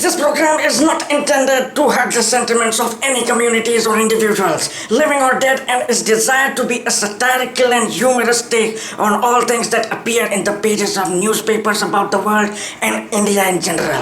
This program is not intended to hurt the sentiments of any communities or individuals, living or dead, and is designed to be a satirical and humorous take on all things that appear in the pages of newspapers about the world and India in general.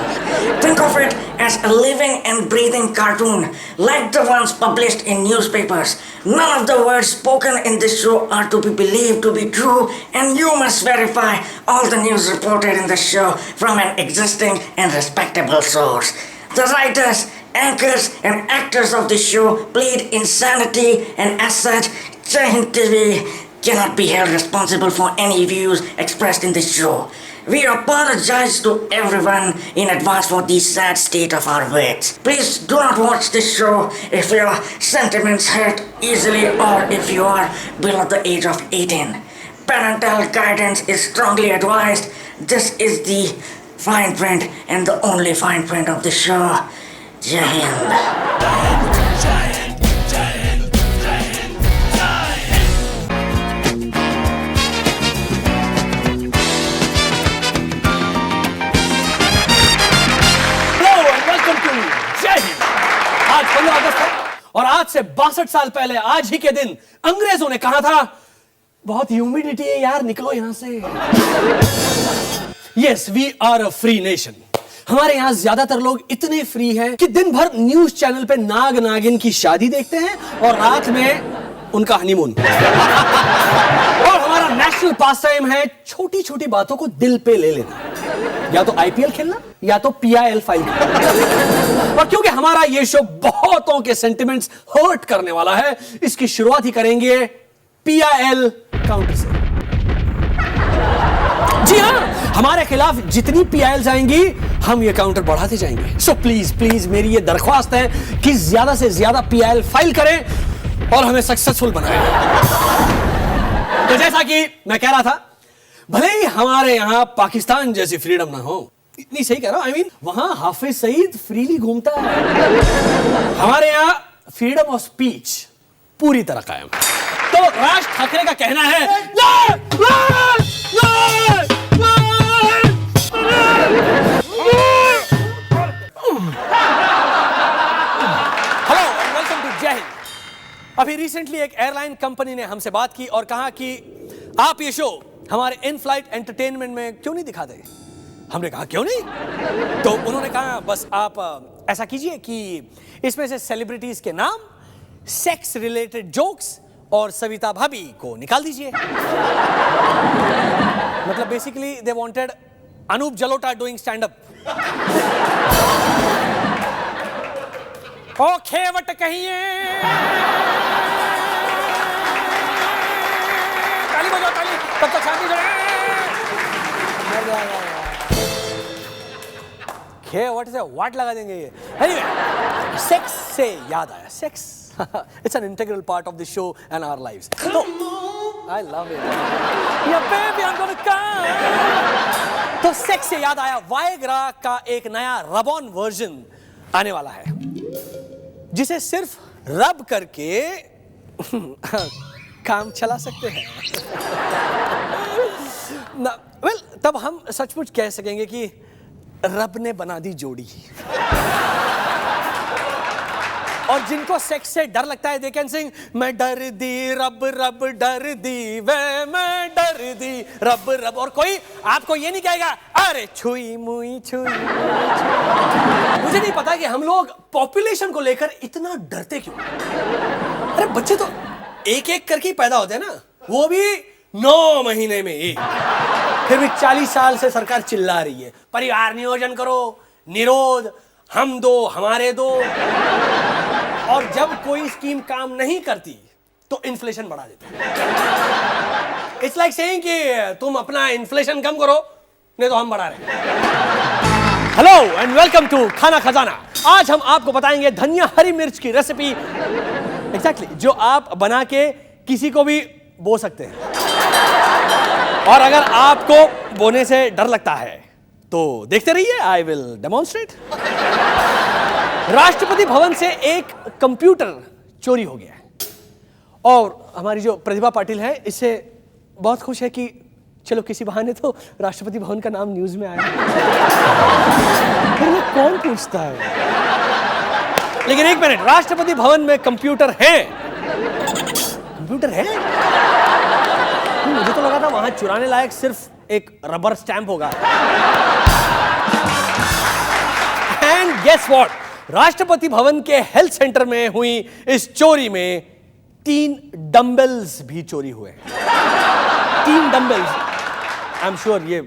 Think of it as a living and breathing cartoon, like the ones published in newspapers. None of the words spoken in this show are to be believed to be true, and you must verify all the news reported in the show from an existing and respectable source. The writers, anchors, and actors of the show plead insanity, and as such, Jai Hind TV cannot be held responsible for any views expressed in this show. We apologize to everyone in advance for the sad state of our wits. Please do not watch this show if your sentiments hurt easily or if you are below the age of 18. Parental guidance is strongly advised. This is the fine print and the only fine print of the show. Jai Hind. आज 15 अगस्त है और आज से 62 साल पहले आज ही के दिन अंग्रेजों ने कहा था बहुत ह्यूमिडिटी है यार, निकलो यहां से। Yes, we are a free nation. हमारे यहां ज्यादातर लोग इतने फ्री हैं कि दिन भर न्यूज चैनल पे नाग नागिन की शादी देखते हैं और रात में उनका हनीमून। और हमारा नेशनल पास टाइम है छोटी छोटी बातों को दिल पे ले लेना, या तो आईपीएल खेलना या तो PIL फाइल करना। और क्योंकि हमारा ये शो बहुतों के सेंटिमेंट्स हर्ट करने वाला है, इसकी शुरुआत ही करेंगे PIL काउंटर से। जी हां, हमारे खिलाफ जितनी PIL जाएंगी हम ये काउंटर बढ़ाते जाएंगे। सो प्लीज प्लीज मेरी ये दरख्वास्त है कि ज्यादा से ज्यादा PIL फाइल करें और हमें सक्सेसफुल बनाएं। तो जैसा कि मैं कह रहा था, भले ही हमारे यहां पाकिस्तान जैसी फ्रीडम ना हो, इतनी सही कह रहा हूं, आई मीन वहां हाफिज सईद फ्रीली घूमता है, हमारे यहां फ्रीडम ऑफ स्पीच पूरी तरह कायम है। तो राज ठाकरे का कहना है हेलो एंड वेलकम टू जय हिंद। अभी रिसेंटली एक एयरलाइन कंपनी ने हमसे बात की और कहा कि आप ये शो हमारे इन फ्लाइट एंटरटेनमेंट में क्यों नहीं दिखाते। हमने कहा क्यों नहीं, तो उन्होंने कहा बस आप ऐसा कीजिए कि इसमें से सेलिब्रिटीज के नाम, सेक्स रिलेटेड जोक्स और सविता भाभी को निकाल दीजिए। मतलब basically they wanted Anup Jalota doing stand up. ओ खेवट कहिए, ताली बजाओ ताली, तब तक शांति से। व्हाट से व्हाट लगा देंगे ये। एनीवे, सेक्स से याद आया, sex it's an integral part of the show and our lives. तो I love it, yeah baby I am gonna come. तो सेक्स से याद आया, वायग्रा का एक नया रब ऑन वर्जन आने वाला है जिसे सिर्फ रब करके काम चला सकते हैं। वेल, तब हम सचमुच कह सकेंगे कि रब ने बना दी जोड़ी। और जिनको सेक्स से डर लगता है, दे कैन सिंग मैं डर दी रब रब डर दी वे मैं डर दी रब रब। और कोई आपको ये नहीं कहेगा अरे छुई मुई छुई। मुझे नहीं पता कि हम लोग पॉपुलेशन को लेकर इतना डरते क्यों। अरे बच्चे तो एक एक करके पैदा होते हैं ना, वो भी 9 महीने में एक। फिर भी 40 साल से सरकार चिल्ला रही है परिवार नियोजन करो, निरोध, हम दो हमारे दो। और जब कोई स्कीम काम नहीं करती तो इन्फ्लेशन बढ़ा देते हैं। इट्स लाइक सेइंग कि तुम अपना इन्फ्लेशन कम करो, नहीं तो हम बढ़ा रहे हैं। हेलो एंड वेलकम टू खाना खजाना। आज हम आपको बताएंगे धनिया हरी मिर्च की रेसिपी, एग्जैक्टली जो आप बना के किसी को भी बो सकते हैं। और अगर आपको बोने से डर लगता है तो देखते रहिए, I will demonstrate. Rashtrapati Bhavan से एक कंप्यूटर चोरी हो गया है और हमारी जो प्रतिभा पाटिल है इससे बहुत खुश है कि चलो किसी बहाने तो राष्ट्रपति भवन का नाम न्यूज में आया। फिर वो कौन पूछता है? लेकिन एक मिनट, राष्ट्रपति भवन में कंप्यूटर है? कंप्यूटर है? मुझे तो लगा था वहां चुराने लायक सिर्फ एक रबर स्टैंप होगा। And guess what, Rashtrapati Bhavan के हेल्थ सेंटर में हुई इस चोरी में 3 डंबल्स भी चोरी हुए। 3 डंबल्स। आई एम श्योर ये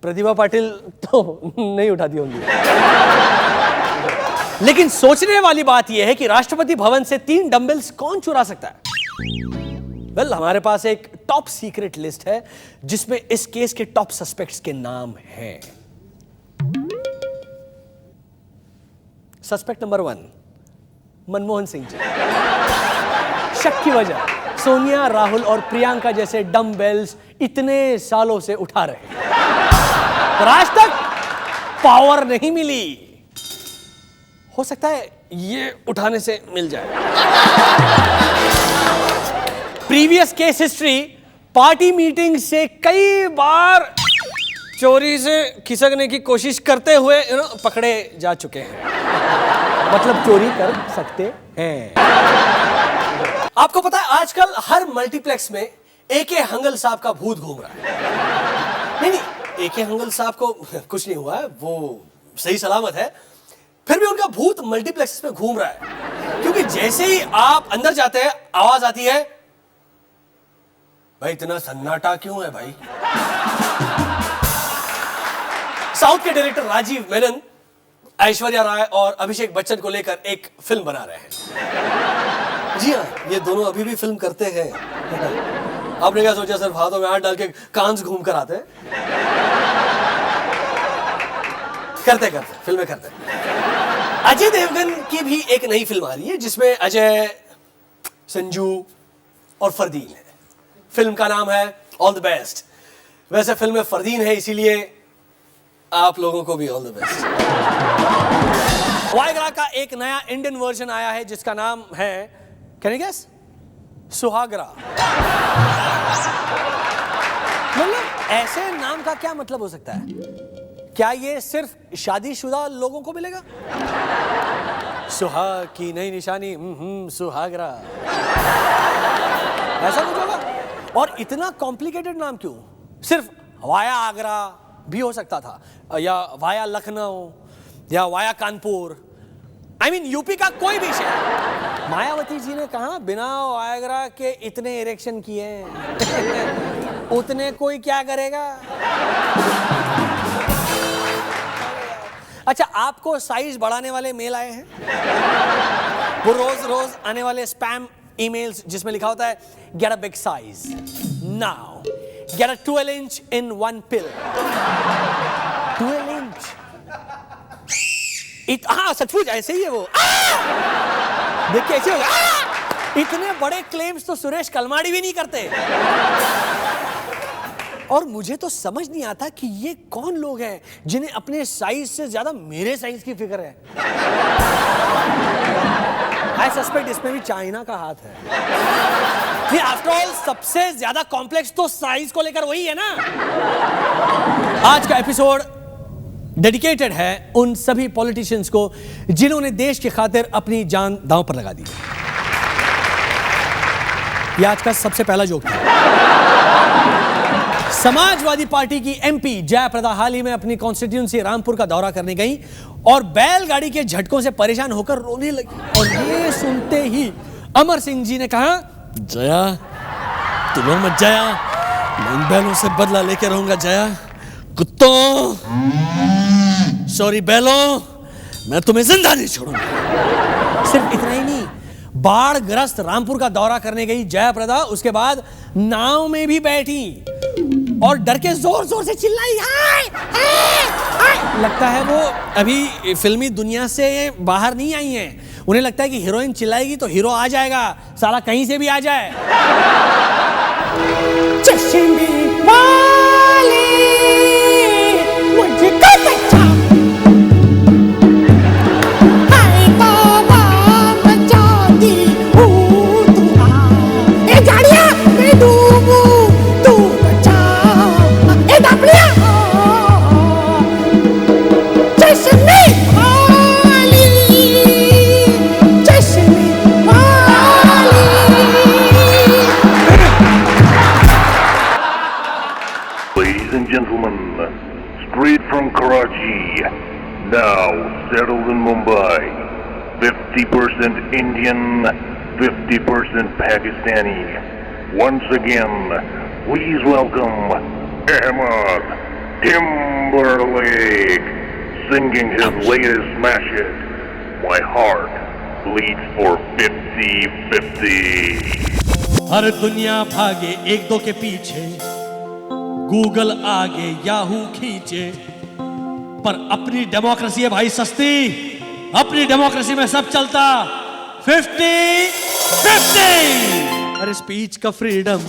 प्रतिभा पाटिल तो नहीं उठाती होंगी। लेकिन सोचने वाली बात यह है कि राष्ट्रपति भवन से 3 डंबल्स कौन चुरा सकता है? वेल, हमारे पास एक टॉप सीक्रेट लिस्ट है जिसमें इस केस के टॉप सस्पेक्ट्स के नाम हैं। Suspect number 1, Manmohan Singh ji. शक की वजह, सोनिया, राहुल और प्रियंका जैसे डंबल्स इतने सालों से उठा रहे हैं, पर आज तक पावर नहीं मिली। हो सकता है ये उठाने से मिल जाए। Previous case history, party meeting से कई बार चोरी से खिसकने की कोशिश करते हुए पकड़े जा चुके हैं। मतलब चोरी कर सकते हैं। आपको पता है आजकल हर मल्टीप्लेक्स में एके हंगल साहब का भूत घूम रहा है। नहीं, एके हंगल साहब को कुछ नहीं हुआ है, वो सही सलामत है। फिर भी उनका भूत मल्टीप्लेक्स में घूम रहा है, क्योंकि जैसे ही आप अंदर जाते हैं आवाज आती है, भाई इतना सन्नाटा क्यों है भाई? साउथ के डायरेक्टर राजीव मेनन ऐश्वर्या राय और अभिषेक बच्चन को लेकर एक फिल्म बना रहे हैं। जी हाँ, ये दोनों अभी भी फिल्म करते हैं। आपने क्या सोचा सिर्फ हाथों में हाथ डाल के कांस घूम कर आते हैं? करते फिल्में करते। अजय देवगन की भी एक नई फिल्म आ रही है जिसमें अजय, संजू और फरदीन है। फिल्म का नाम है ऑल द बेस्ट। वैसे फिल्म में फरदीन है, इसीलिए आप लोगों को भी ऑल द बेस्ट। वायग्रा का एक नया इंडियन वर्जन आया है जिसका नाम है, कैन यू गेस? सुहागरा। मतलब ऐसे नाम का क्या मतलब हो सकता है? क्या ये सिर्फ शादीशुदा लोगों को मिलेगा? सुहाग की नई निशानी, सुहागरा, ऐसा कुछ होगा? और इतना कॉम्प्लिकेटेड नाम क्यों? सिर्फ वाया आगरा भी हो सकता था, या वाया लखनऊ, या via Kanpur. I mean, UP का कोई भी शहर। मायावती जी ने कहा बिना वायग्रा के इतने इरेक्शन किए उतने कोई क्या करेगा? अच्छा, आपको साइज बढ़ाने वाले मेल आए हैं? वो रोज आने वाले स्पैम ईमेल्स जिसमें लिखा होता है get a big size now, get a 12 inch in 1 pill. 12 inch? हाँ, सचमुच ऐसे ही है वो। देख कैसे होगा? इतने बड़े क्लेम्स तो सुरेश कलमाड़ी भी नहीं करते। और मुझे तो समझ नहीं आता कि ये कौन लोग हैं जिन्हें अपने साइज से ज्यादा मेरे साइज की फिक्र है। आई सस्पेक्ट इसमें भी चाइना का हाथ है। आफ्टर ऑल सबसे ज्यादा कॉम्प्लेक्स तो साइज को लेकर वही है ना। आज का एपिसोड डेडिकेटेड है उन सभी पॉलिटिशियंस को जिन्होंने देश की खातिर अपनी जान दांव पर लगा दी। यह आज का सबसे पहला जोक था। समाजवादी पार्टी की एमपी जयाप्रदा हाल ही में अपनी कॉन्स्टिट्यूंसी रामपुर का दौरा करने गई और बैलगाड़ी के झटकों से परेशान होकर रोने लगी। और ये सुनते ही अमर सिंह जी ने कहा, जया तू रो मत जया, मैं इन बैलों से बदला लेकर रहूंगा जया। कुत्तों, सॉरी बैलों, मैं तुम्हें जिंदा नहीं छोड़ूंगा। सिर्फ इतना ही नहीं, बाढ़ ग्रस्त रामपुर का दौरा करने गई जयाप्रदा उसके बाद नाव में भी बैठी और डर के जोर जोर से चिल्लाई, हाय हाय हाय। लगता है वो अभी फिल्मी दुनिया से बाहर नहीं आई हैं। उन्हें लगता है कि हीरोइन चिल्लाएगी तो हीरो आ जाएगा, साला कहीं से भी आ जाए। चश्मे वाले मुझे कच्चा हाय बाबा मचाती हूँ तू आ, ए गाड़िया मैं डूबूं तू बचा now settled in Mumbai. 50% Indian, 50% Pakistani. Once again, please welcome Ahmad Timberlake, singing his latest smash hit, My Heart Bleeds for 50-50. हर दुनिया भागे एक दो के पीछे, गूगल आगे याहू खींचे, पर अपनी डेमोक्रेसी है भाई सस्ती, अपनी डेमोक्रेसी में सब चलता 50-50। अरे स्पीच का फ्रीडम,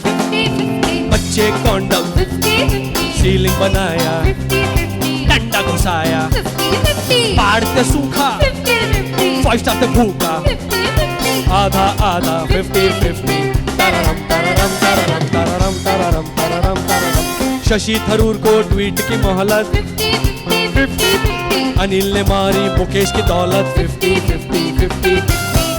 बच्चे कॉन्डम, सीलिंग बनाया, डंडा घुसाया, पहाड़ पे सूखा, 5 स्टार पे भूखा, आधा आधा 50-50। तररम तररम तररम तररम तररम तररम तररम। शशि थरूर को ट्वीट की मोहलत, 50-50। अनिल ने मारी मुकेश की दौलत, 50-50।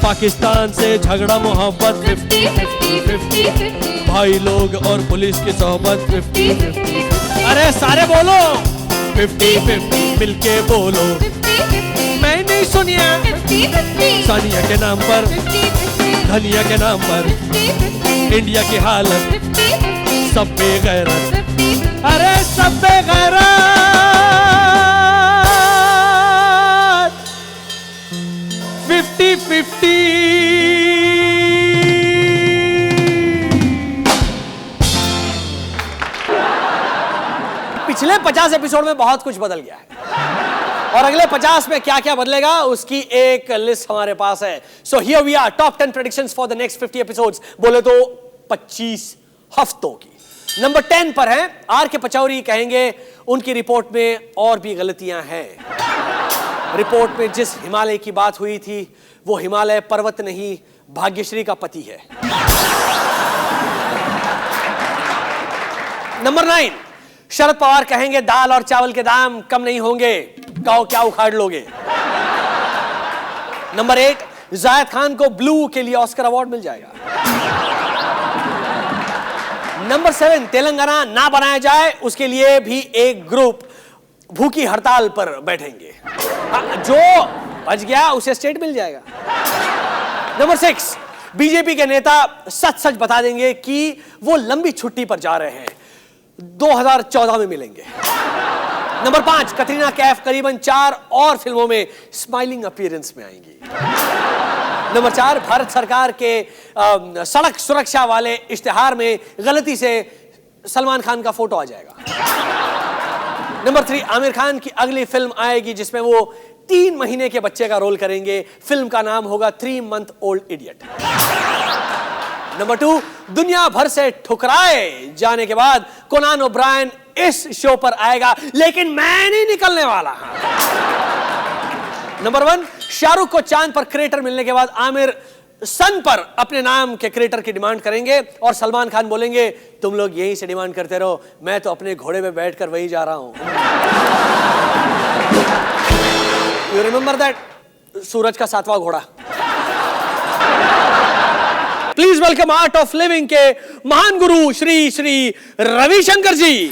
पाकिस्तान से झगड़ा मोहब्बत, 50-50। भाई लोग और पुलिस की सोहबत, 50-50। अरे सारे बोलो 50-50, मिलके बोलो। मैं नहीं सुनिया सानिया के नाम पर, धनिया के नाम पर, इंडिया की हालत सब बेगैरत, अरे सब बेगैरत। 50-50। पिछले 50 एपिसोड में बहुत कुछ बदल गया है और अगले 50 में क्या क्या बदलेगा उसकी एक लिस्ट हमारे पास है। So here we are, top 10 predictions for the next 50 episodes, बोले तो 25 हफ्तों की। नंबर 10 पर है आर के पचौरी, कहेंगे उनकी रिपोर्ट में और भी गलतियां हैं। रिपोर्ट में जिस हिमालय की बात हुई थी वो हिमालय पर्वत नहीं भाग्यश्री का पति है। नंबर 9 शरद पवार, कहेंगे दाल और चावल के दाम कम नहीं होंगे, कहो क्या उखाड़ लोगे। नंबर 8 जायद खान को ब्लू के लिए ऑस्कर अवार्ड मिल जाएगा। नंबर 7 तेलंगाना ना बनाया जाए उसके लिए भी एक ग्रुप भूखी हड़ताल पर बैठेंगे, जो बच गया उसे स्टेट मिल जाएगा। नंबर 6 बीजेपी के नेता सच सच बता देंगे कि वो लंबी छुट्टी पर जा रहे हैं, 2014 में मिलेंगे। नंबर 5 कटरीना कैफ करीबन 4 और फिल्मों में स्माइलिंग अपीयरेंस में आएंगी। नंबर 4 भारत सरकार के सड़क सुरक्षा वाले इश्तिहार में गलती से सलमान खान का फोटो आ जाएगा। नंबर 3 आमिर खान की अगली फिल्म आएगी जिसमें वो 3 महीने के बच्चे का रोल करेंगे, फिल्म का नाम होगा 3 month old idiot। नंबर 2 दुनिया भर से ठुकराए जाने के बाद कोनान ओब्रायन इस शो पर आएगा, लेकिन मैं नहीं निकलने वाला। नंबर 1 शाहरुख को चांद पर क्रेटर मिलने के बाद आमिर सन पर अपने नाम के क्रेटर की डिमांड करेंगे और सलमान खान बोलेंगे तुम लोग यहीं से डिमांड करते रहो, मैं तो अपने घोड़े पे बैठकर वहीं जा रहा हूं। यू रिमेंबर दैट, सूरज का 7वां घोड़ा। Please welcome art of living के महान गुरु श्री श्री रविशंकर जी।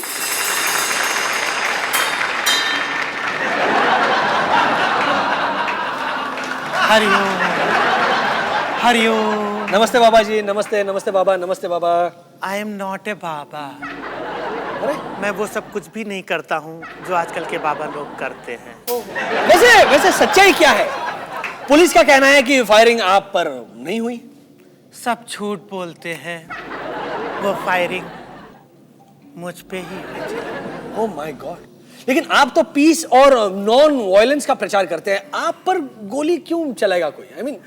हरिओम हरिओम। नमस्ते बाबा जी, नमस्ते नमस्ते बाबा, नमस्ते बाबा। आई एम नॉट ए बाबा। अरे मैं वो सब कुछ भी नहीं करता हूँ जो आजकल के बाबा लोग करते हैं। वैसे सच्चाई क्या है? पुलिस का कहना है कि फायरिंग आप पर नहीं हुई। सब झूठ बोलते हैं, वो फायरिंग मुझ पे ही हुई। ओह माय गॉड, लेकिन आप तो पीस और नॉन वायलेंस का प्रचार करते हैं, आप पर गोली क्यों चलाएगा कोई? आई मीन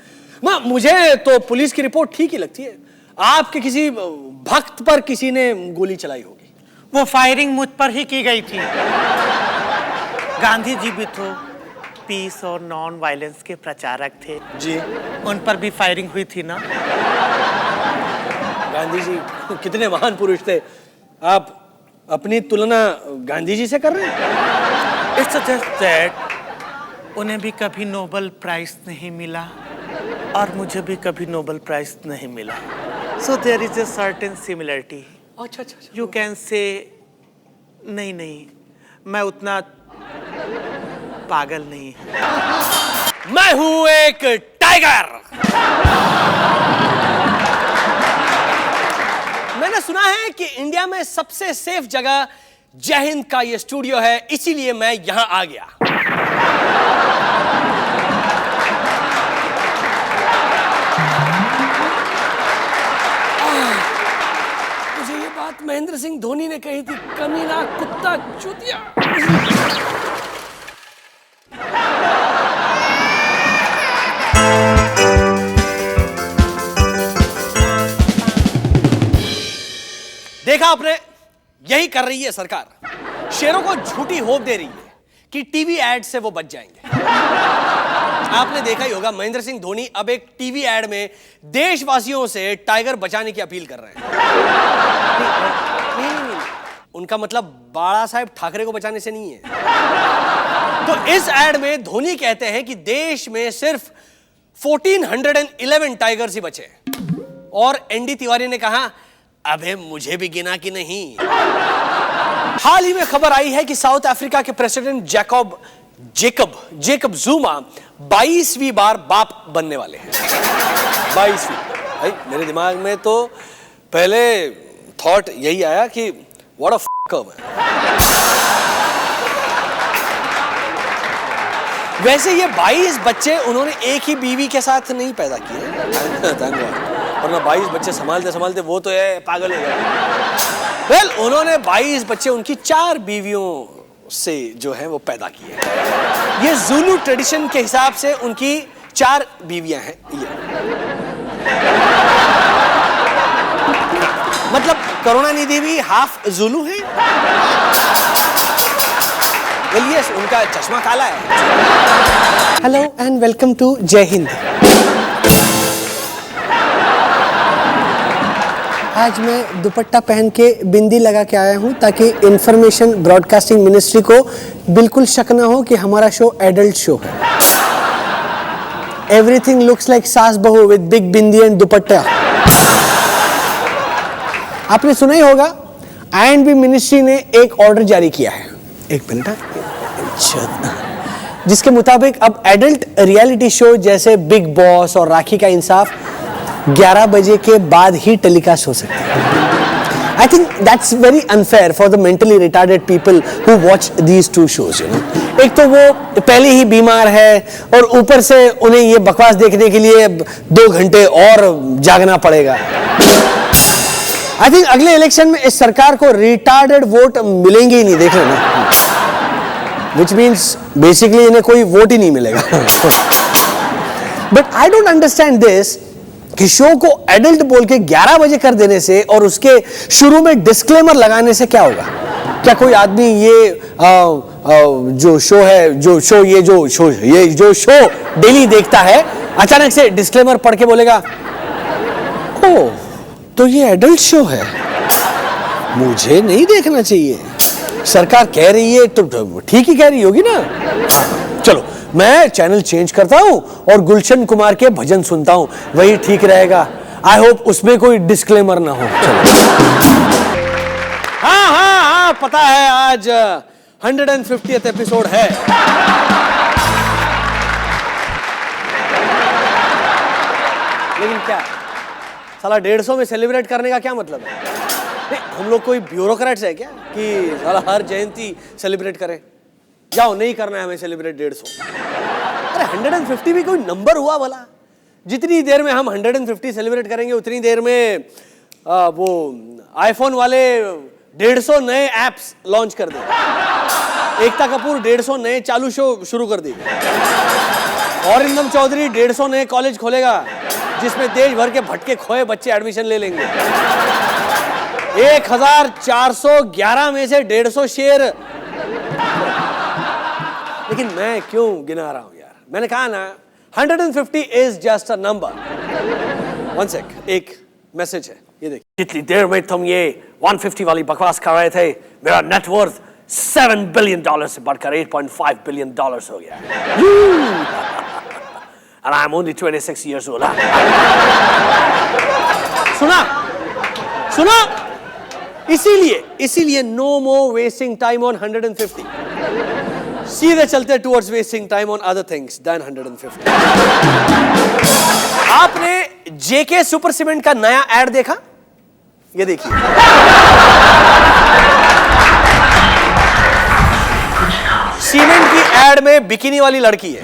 मुझे तो पुलिस की रिपोर्ट ठीक ही लगती है, आपके किसी भक्त पर किसी ने गोली चलाई होगी। वो फायरिंग मुझ पर ही की गई थी। गांधी जी भी तो पीस और नॉन वायलेंस के प्रचारक थे जी, उन पर भी फायरिंग हुई थी ना। गांधी जी कितने महान पुरुष थे, आप अपनी तुलना गांधी जी से कर रहे हैं? इट्स जस्ट दैट उन्हें भी कभी नोबेल प्राइज नहीं मिला और मुझे भी कभी नोबेल प्राइज नहीं मिला। So there is a certain similarity. अच्छा, यू कैन से नहीं, मैं उतना पागल नहीं हूं। मैं हूं एक टाइगर। मैंने सुना है कि इंडिया में सबसे सेफ जगह जय हिंद का यह स्टूडियो है, इसीलिए मैं यहां आ गया। मुझे ये बात महेंद्र सिंह धोनी ने कही थी, कमीना कुत्ता चूतिया। देखा आपने, यही कर रही है सरकार। शेरों को झूठी होप दे रही है कि टीवी एड से वो बच जाएंगे। आपने देखा ही होगा, महेंद्र सिंह धोनी अब एक टीवी एड में देशवासियों से टाइगर बचाने की अपील कर रहे हैं। नहीं, उनका मतलब बाला साहेब ठाकरे को बचाने से नहीं है। तो इस एड में धोनी कहते हैं कि देश में सिर्फ 1411 टाइगर्स ही बचे। और एनडी तिवारी ने कहा, अबे मुझे भी गिना कि नहीं। हाल ही में खबर आई है कि साउथ अफ्रीका के प्रेसिडेंट जेकब जुमा 22वीं बार बाप बनने वाले हैं। 22वीं। भाई मेरे दिमाग में तो पहले थॉट यही आया कि व्हाट अ फकर है। वैसे ये 22 बच्चे उन्होंने एक ही बीवी के साथ नहीं पैदा किए, वरना 22 बच्चे संभालते संभालते वो तो है पागल हो गया। वेल, उन्होंने 22 बच्चे उनकी 4 बीवियों से जो है वो पैदा किए। ये ज़ुलू ट्रेडिशन के हिसाब से उनकी 4 बीवियां हैं। ये मतलब करुणानिधि भी हाफ ज़ुलू है। वेल यस, उनका चश्मा काला है। हेलो एंड वेलकम टू जय हिंद। आज मैं दुपट्टा पहन के बिंदी लगा के आया हूं ताकि इंफॉर्मेशन ब्रॉडकास्टिंग मिनिस्ट्री को बिल्कुल शक ना हो कि हमारा शो एडल्ट शो है। एवरीथिंग लुक्स लाइक सास बहू विद बिग बिंदी एंड दुपट्टा। आपने सुना ही होगा, I&B मिनिस्ट्री ने एक ऑर्डर जारी किया है। एक मिनट, जिसके मुताबिक अब एडल्ट रियलिटी शो जैसे बिग बॉस और राखी का इंसाफ 11 बजे के बाद ही टेलीकास्ट हो सकते हैं। I think that's very unfair for the mentally retarded people who watch these two shows, you know. एक तो वो पहले ही बीमार है और ऊपर से उन्हें ये बकवास देखने के लिए 2 घंटे और जागना पड़ेगा। I think अगले इलेक्शन में इस सरकार को रिटार्डेड वोट मिलेंगे ही नहीं, देख लेना। Which means basically इन्हें कोई वोट ही नहीं मिलेगा। But I don't understand this कि शो को एडल्ट बोल के 11 बजे कर देने से और उसके शुरू में डिस्क्लेमर लगाने से क्या होगा? क्या कोई आदमी ये जो शो डेली देखता है, अचानक से डिस्क्लेमर पढ़ के बोलेगा, ओह तो ये एडल्ट शो है, मुझे नहीं देखना चाहिए। सरकार कह रही है तो ठीक ही कह रही होगी ना। चलो मैं चैनल चेंज करता हूं और गुलशन कुमार के भजन सुनता हूं, वही ठीक रहेगा। आई होप उसमें कोई डिस्क्लेमर ना हो। चलो। हाँ, पता है आज 150th एपिसोड है। लेकिन क्या साला 150 में सेलिब्रेट करने का क्या मतलब है? हम लोग कोई ब्यूरोक्रेट्स है क्या कि साला हर जयंती सेलिब्रेट करें? जाओ, नहीं करना है हमें सेलिब्रेट 150। अरे 150 भी कोई नंबर हुआ भला? जितनी देर में हम 150 सेलिब्रेट करेंगे उतनी देर में वो आईफोन वाले 150 नए एप्स लॉन्च कर देंगे। एकता कपूर 150 नए चालू शो शुरू कर देगी। औरिंदम चौधरी 150 नए कॉलेज खोलेगा जिसमें देश भर के भटके खोए बच्चे एडमिशन ले लेंगे। 1411 में से 150 शेर। लेकिन मैं क्यों गिना रहा हूं यार? मैंने कहा ना 150 is just a number. One sec, एक मैसेज है, ये देख। जितनी देर में तुम ये 150 वाली बकवास कर रहे थे, मेरा नेटवर्थ $7 बिलियन से बढ़कर $8.5 बिलियन हो गया। And I'm only 26 years old. सुना? इसीलिए no more wasting time on 150. सीधे चलते towards wasting time on other things than 150। आपने जेके सुपर सीमेंट का नया एड देखा? ये देखिए। सीमेंट की एड में बिकिनी वाली लड़की है।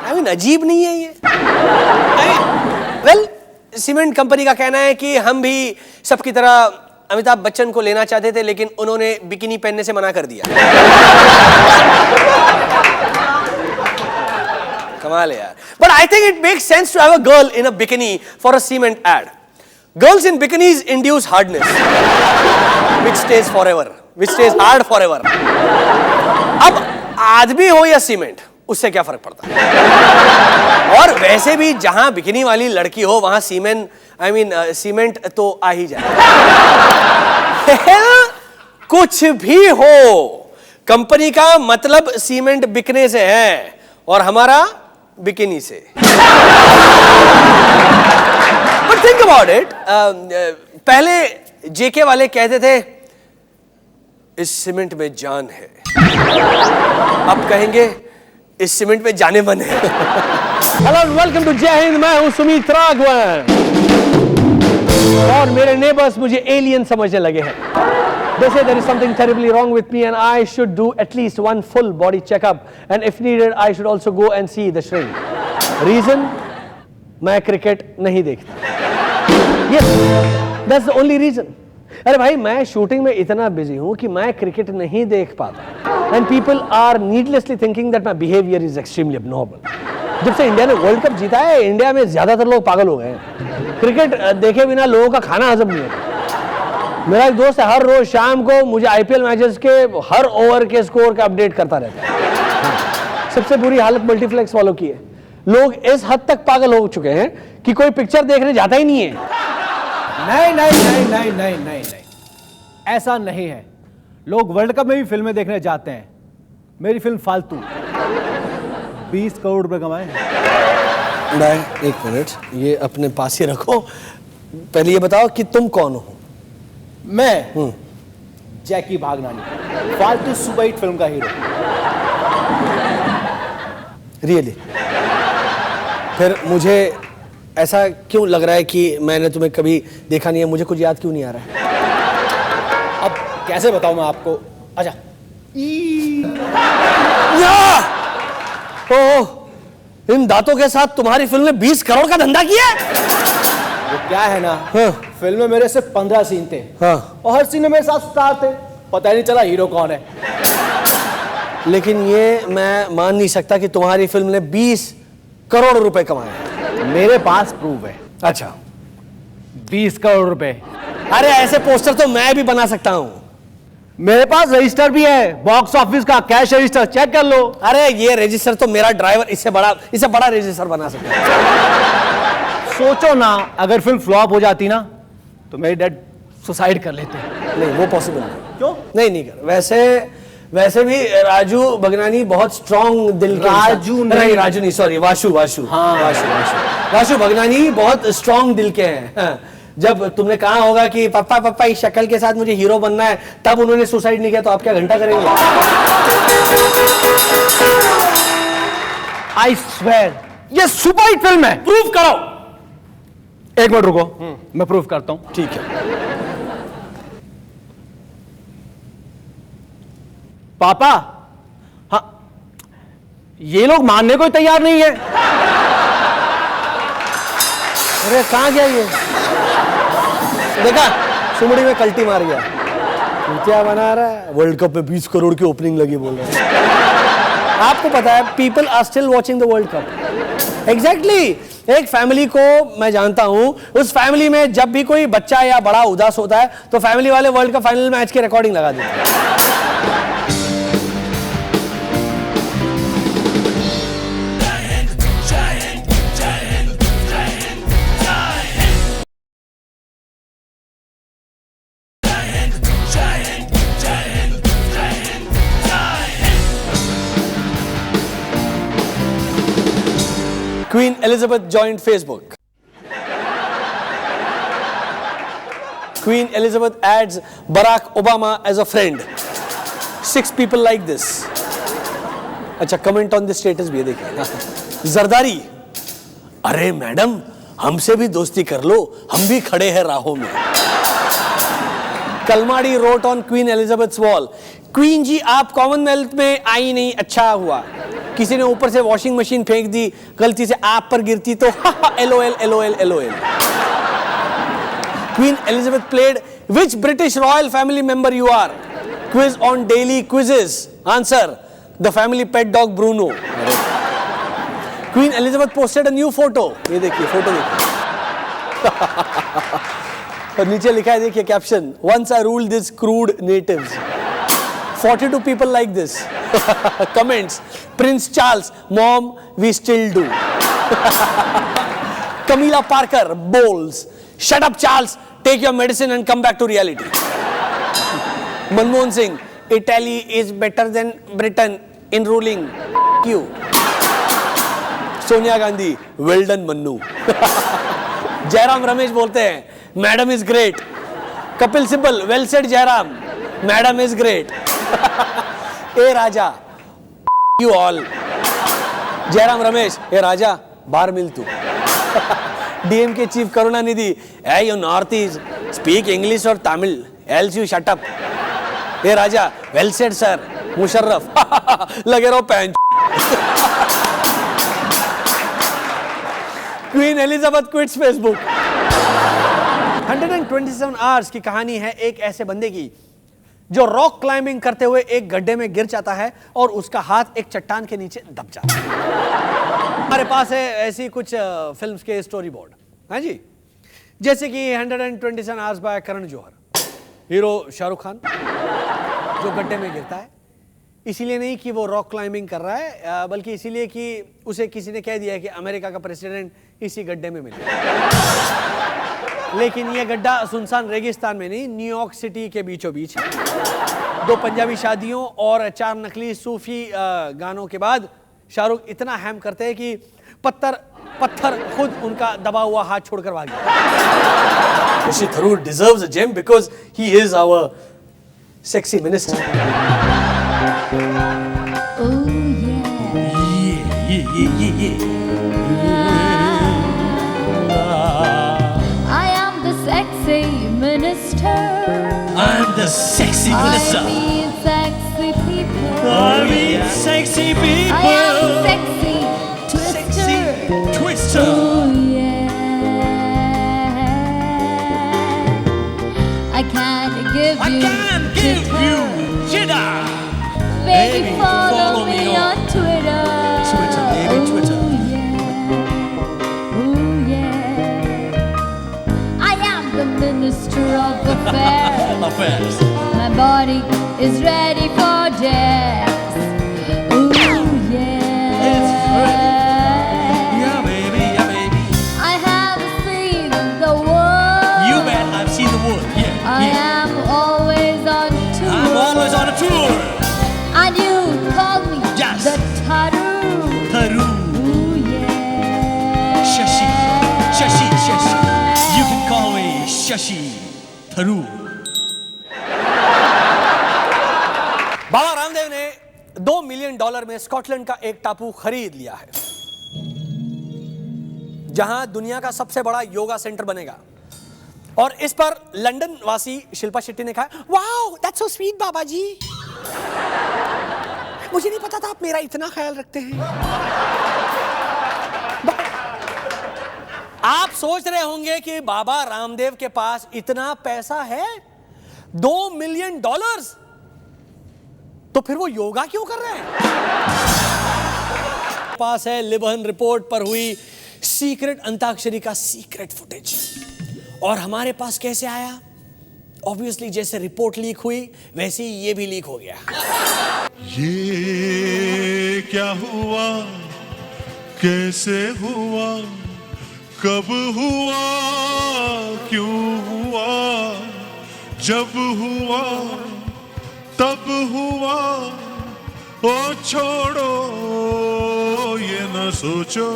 आई मीन अजीब नहीं है ये? वेल, सीमेंट कंपनी का कहना है कि हम भी सबकी तरह अमिताभ बच्चन को लेना चाहते थे, लेकिन उन्होंने बिकिनी पहनने से मना कर दिया। कमाल है यार। But I think it makes sense to have a girl in a bikini for a cement ad. Girls in bikinis induce hardness which stays forever, which stays hard forever. अब आदमी हो या सीमेंट, उससे क्या फर्क पड़ता है? और वैसे भी जहां बिकिनी वाली लड़की हो वहां सीमेंट तो आ ही जाए। कुछ भी हो, कंपनी का मतलब सीमेंट बिकने से है और हमारा बिकिनी से। बट थिंक अबाउट इट, पहले जेके वाले कहते थे इस सीमेंट में जान है, अब कहेंगे इस सीमेंट में जाने मन है। हेलो एंड वेलकम टू जय हिंद। मैं हूं सुमित राघवन और मेरे नेबर्स मुझे एलियन समझने लगे हैं। They say there is something terribly wrong with me and I should do at least one full body checkup and if needed I should also go and see the shrink. Reason? मैं cricket नहीं देखता। Yes, that's the only reason. अरे भाई, मैं shooting में इतना busy हूं कि मैं क्रिकेट नहीं देख पाता। And people are needlessly thinking that my behaviour is extremely abnormal. जब से इंडिया ने वर्ल्ड कप जीता है, इंडिया में ज्यादातर लोग पागल हो गए हैं। क्रिकेट देखे बिना लोगों का खाना हजम नहीं होता। मेरा एक दोस्त है, हर रोज शाम को मुझे आईपीएल मैचेस के हर ओवर के स्कोर का अपडेट करता रहता है। सबसे बुरी हालत मल्टीप्लेक्स वालों की है। लोग इस हद तक पागल हो चुके हैं कि कोई पिक्चर देखने जाता ही नहीं है। नहीं नहीं नहीं नहीं नहीं नहीं नहीं, ऐसा नहीं है। लोग वर्ल्ड कप में भी फिल्में देखने जाते हैं। मेरी फिल्म फालतू 20 करोड़ रुपए कमाए। एक मिनट, ये अपने पास ही रखो। पहले ये बताओ कि तुम कौन हो? मैं जैकी भागनानी, फालतू सुपर हिट फिल्म का हीरो। रियली? फिर मुझे ऐसा क्यों लग रहा है कि मैंने तुम्हें कभी देखा नहीं है? मुझे कुछ याद क्यों नहीं आ रहा है? अब कैसे बताऊं मैं आपको? अच्छा, ओह, इन दांतों के साथ तुम्हारी फिल्म ने 20 करोड़ का धंधा किया है? वो क्या है ना, हाँ। फिल्म में मेरे सिर्फ 15 सीन थे। हाँ। और हर सीन में मेरे साथ स्टार थे। पता ही नहीं चला हीरो कौन है। लेकिन ये मैं मान नहीं सकता कि तुम्हारी फिल्म ने 20 करोड़ रुपए कमाए। मेरे पास प्रूफ है। अच्छा, 20 करोड़ रुपए। अरे ऐसे पोस्टर तो मैं भी बना सकता हूं। मेरे पास रजिस्टर भी है, बॉक्स ऑफिस का कैश रजिस्टर, चेक कर लो। अरे ये रजिस्टर तो मेरा ड्राइवर इससे बड़ा रजिस्टर बना सकता है। सोचो ना, अगर फिल्म फ्लॉप हो जाती ना तो मेरे डैड सुसाइड कर लेते। नहीं, वो पॉसिबल नहीं। क्यों? नहीं कर। वैसे भी राजू भगनानी बहुत स्ट्रॉन्ग दिल के राजू नहीं, सॉरी, वाशु भगनानी बहुत स्ट्रॉन्ग दिल के हैं। हाँ। जब तुमने कहा होगा कि पापा इस शक्ल के साथ मुझे हीरो बनना है, तब उन्होंने सुसाइड नहीं किया, तो आप क्या घंटा करेंगे? आई स्वेयर ये सुपर हिट फिल्म है। प्रूव करो। एक मिनट रुको, मैं प्रूव करता हूं। ठीक है। पापा, हाँ, ये लोग मानने को तैयार नहीं है। अरे कहां गया ये? देखा, सुमड़ी में कल्टी मार गया। क्या बना रहा है? वर्ल्ड कप में 20 करोड़ की ओपनिंग लगी बोल रहे हैं। आपको पता है, people are still watching the world cup. Exactly. एक फैमिली को मैं जानता हूं, उस फैमिली में जब भी कोई बच्चा या बड़ा उदास होता है तो फैमिली वाले वर्ल्ड कप फाइनल मैच की रिकॉर्डिंग लगा देते हैं। Queen Elizabeth joined Facebook. Queen Elizabeth adds Barack Obama as a friend. 6 people like this. अच्छा, कमेंट ऑन द स्टेटस भी है, देखिए. जरदारी, अरे मैडम हमसे भी दोस्ती कर लो, हम भी खड़े हैं राहों में. Kalmadi wrote on queen Elizabeth wall, queen ji आप कॉमनवेल्थ में आई नहीं, अच्छा हुआ. किसी ने ऊपर से वॉशिंग मशीन फेंक दी, गलती से आप पर गिरती तो LOL LOL LOL. Queen Elizabeth played which British royal family member you are? Quiz on daily quizzes. Answer: the family pet dog Bruno. Queen Elizabeth posted a new photo. ये देखिए photo देखिए. और नीचे लिखा है देखिए caption: Once I ruled these crude natives. 42 people like this. Comments: Prince Charles, Mom, we still do. Camilla Parker bowls. Shut up, Charles. Take your medicine and come back to reality. Manmohan Singh, Italy is better than Britain in ruling. You. Sonia Gandhi, well done, Mannu. Jairam Ramesh बोलते हैं, Madam is great. Kapil Sibal, well said, Jairam. Madam is great. A Raja, you all. Jairam Ramesh, ए राजा, बाहर मिल तू. DMK chief Karunanidhi, hey you North East, speak English or Tamil, else you shut up. A Raja, well said sir. Musharraf, लगे रहो पैंच. Queen Elizabeth quits Facebook. 127 hours की कहानी है एक ऐसे बंदे की जो रॉक क्लाइंबिंग करते हुए एक गड्ढे में गिर जाता है और उसका हाथ एक चट्टान के नीचे दब जाता है. हमारे पास है ऐसी कुछ फिल्म्स के स्टोरी बोर्ड. हाँ जी, जैसे कि 127 hours by Karan Johar. Hero Shahrukh Khan जो गड्ढे में गिरता है, इसीलिए नहीं कि वो रॉक क्लाइंबिंग कर रहा है, बल्कि इसीलिए कि उसे किसी ने कह दिया कि अमेरिका का प्रेसिडेंट इसी गड्ढे में मिला. लेकिन ये गड्ढा सुनसान रेगिस्तान में नहीं, न्यूयॉर्क सिटी के बीचों बीच है. 2 पंजाबी शादियों और 4 नकली सूफी गानों के बाद शाहरुख इतना हैम करते हैं कि पत्थर खुद उनका दबा हुआ हाथ छोड़कर भाग गया. Shashi Tharoor deserves a gem because he is our sexy minister. Oh yeah. I am the sexy minister. I'm the sexy I minister. mean sexy people. I mean sexy people. I am sexy twister. Twister. Oh yeah. I can't give I you. can give you jitter. Baby, follow me on Twitter. Twitter, baby, Twitter. Oh yeah. I am the minister of affairs. Affairs. My body is ready for jazz. Ooh yeah. It's ready. Yeah, baby, yeah, baby. I have seen the world. You bet I've seen the wood. Yeah, I yeah. am always on tour. I'm always on a tour. And you call me Yes. the Tharu. Tharu. Ooh yeah. Shashi. Shashi, Shashi. You can call me Shashi Tharu. Baba Ramdev ने $2 million में Scotland का एक टापू खरीद लिया है, जहां दुनिया का सबसे बड़ा योगा सेंटर बनेगा. और इस पर लंदन वासी शिल्पा शेट्टी ने कहा, वाओ दैट्स सो स्वीट बाबा जी, मुझे नहीं पता था आप मेरा इतना ख्याल रखते हैं. आप सोच रहे होंगे कि बाबा रामदेव के पास इतना पैसा है, $2 मिलियन, तो फिर वो योगा क्यों कर रहे हैं? पास है लिबहन रिपोर्ट पर हुई सीक्रेट अंताक्षरी का सीक्रेट फुटेज. और हमारे पास कैसे आया? ऑब्वियसली जैसे रिपोर्ट लीक हुई वैसे ही ये भी लीक हो गया. ये क्या हुआ, कैसे हुआ, कब हुआ, क्यों हुआ, जब हुआ तब हुआ, ओ छोड़ो ये न सोचो,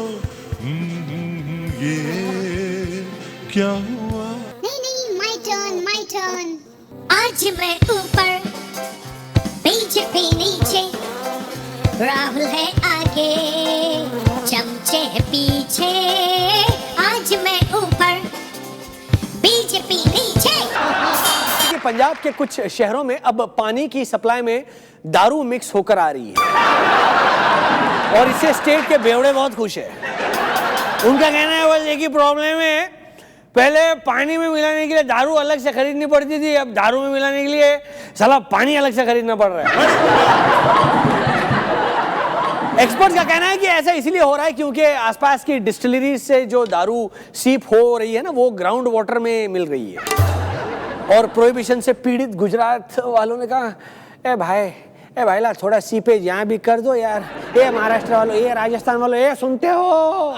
ये क्या हुआ. नहीं, my turn. आज मैं ऊपर, बीच बीजेपी नीचे, राहुल है आगे, चमचे है पीछे, आज मैं ऊपर, बीजेपी नीचे। कि पंजाब के कुछ शहरों में अब पानी की सप्लाई में दारू मिक्स होकर आ रही है और इससे स्टेट के बेवड़े बहुत खुश है। उनका कहना है बस एक ही प्रॉब्लम है, पहले पानी में मिलाने के लिए दारू अलग से खरीदनी पड़ती थी, अब दारू में मिलाने के लिए साला पानी अलग से खरीदना पड़ रहा है। एक्सपर्ट्स का कहना है कि ऐसा इसलिए हो रहा है क्योंकि आसपास की डिस्टिलरीज से जो दारू सीप हो रही है ना, वो ग्राउंड वाटर में मिल रही है। और प्रोहिबिशन से पीड़ित गुजरात वालों ने कहा, ए भाई ला थोड़ा सीपेज यहाँ भी कर दो यार। ए महाराष्ट्र वालों, ए राजस्थान वालों, ए सुनते हो?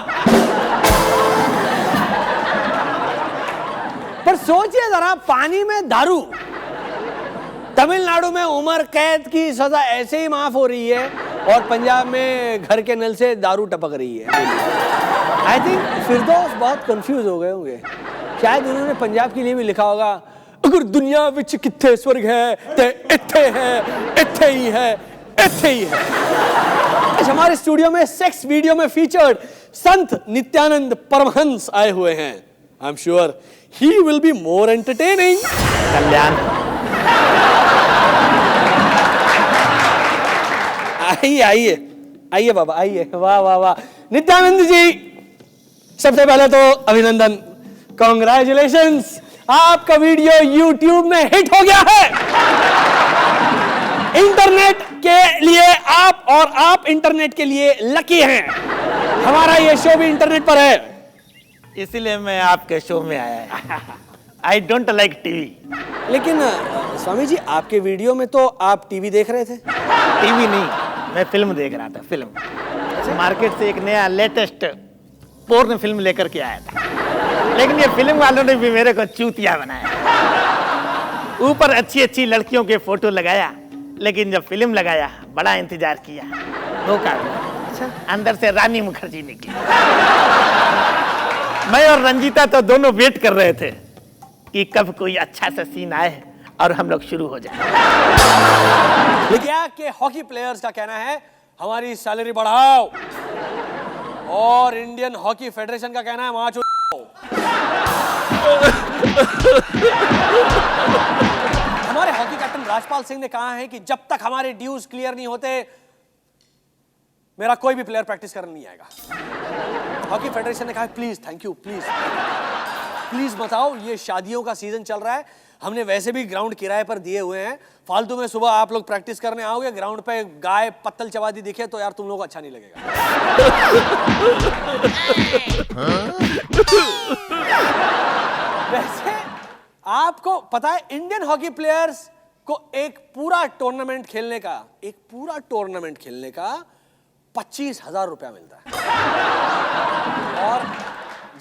पर सोचिए जरा, पानी में दारू, तमिलनाडु में उम्र कैद की सजा ऐसे ही माफ हो रही है और पंजाब में घर के नल से दारू टपक रही है। आई थिंक फिरदौस बहुत कंफ्यूज हो गए होंगे, शायद उन्होंने पंजाब के लिए भी लिखा होगा, अगर दुनिया विच किथे स्वर्ग है ते इत्थे है, इत्थे ही है, इत्थे ही है। आज हमारे स्टूडियो में सेक्स वीडियो में फीचर्ड संत नित्यानंद परमहंस आए हुए हैं। I am sure he will be more entertaining. Kalyan, आइए आइए आइए बाबा, आइए। वाह वाह वाह नित्यानंद जी, सबसे पहले तो अभिनंदन, कॉन्ग्रेचुलेशंस, आपका वीडियो YouTube में हिट हो गया है। इंटरनेट के लिए आप और आप इंटरनेट के लिए लकी हैं। हमारा ये शो भी इंटरनेट पर है, इसीलिए मैं आपके शो में आया। I don't like TV. लेकिन स्वामी जी, आपके वीडियो में तो आप टीवी देख रहे थे। टीवी नहीं, मैं फिल्म देख रहा था, फिल्म। मार्केट से एक नया लेटेस्ट पोर्न फिल्म लेकर के आया था, लेकिन ये फिल्म वालों ने भी मेरे को चूतिया बनाया। ऊपर अच्छी अच्छी लड़कियों के फोटो लगाया, लेकिन जब फिल्म लगाया बड़ा इंतजार किया, धोखा मिला। अंदर से रानी मुखर्जी निकली। मैं और रंजीता तो दोनों वेट कर रहे थे कि कब कोई अच्छा सा सीन आए और हम लोग शुरू हो जाए। लेकिन के हॉकी प्लेयर्स का कहना है हमारी सैलरी बढ़ाओ, और इंडियन हॉकी फेडरेशन का कहना है वहां हमारे हॉकी कैप्टन राजपाल सिंह ने कहा है कि जब तक हमारे ड्यूज क्लियर नहीं होते, मेरा कोई भी प्लेयर प्रैक्टिस करने नहीं आएगा। हॉकी फेडरेशन ने कहा प्लीज, थैंक यू, प्लीज बताओ, ये शादियों का सीजन चल रहा है, हमने वैसे भी ग्राउंड किराए पर दिए हुए हैं, फालतू में सुबह आप लोग प्रैक्टिस करने आओगे, ग्राउंड पे गाय पत्तल चबाती दिखे तो यार तुम लोग को अच्छा नहीं लगेगा। वैसे आपको पता है, इंडियन हॉकी प्लेयर्स को एक पूरा टूर्नामेंट खेलने का 25,000 रुपया मिलता है। और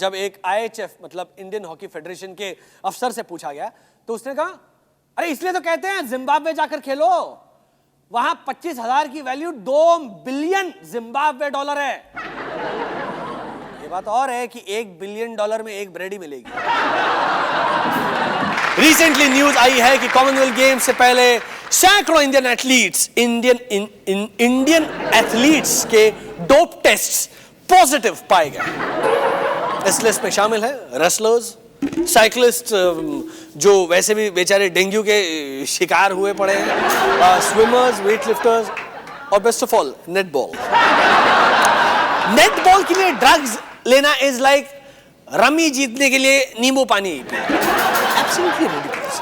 जब एक IHF मतलब इंडियन हॉकी फेडरेशन के अफसर से पूछा गया तो उसने कहा, अरे इसलिए तो कहते हैं जिम्बाब्वे जाकर खेलो, वहां 25,000 की वैल्यू 2 बिलियन जिम्बाब्वे डॉलर है। ये बात और है कि $1 बिलियन में एक ब्रेड ही मिलेगी। रिसेंटली न्यूज आई है कि कॉमनवेल्थ गेम्स से पहले सैकड़ों इंडियन एथलीट्स के डोप टेस्ट पॉजिटिव पाए गए। इस लिस्ट में शामिल है रेसलर्स, साइकिलिस्ट जो वैसे भी बेचारे डेंगू के शिकार हुए पड़े हैं, स्विमर्स, वेटलिफ्टर्स और best of all netball. Netball के लिए ड्रग्स लेना इज लाइक रमी जीतने के लिए नींबू पानी। Absolutely ridiculous.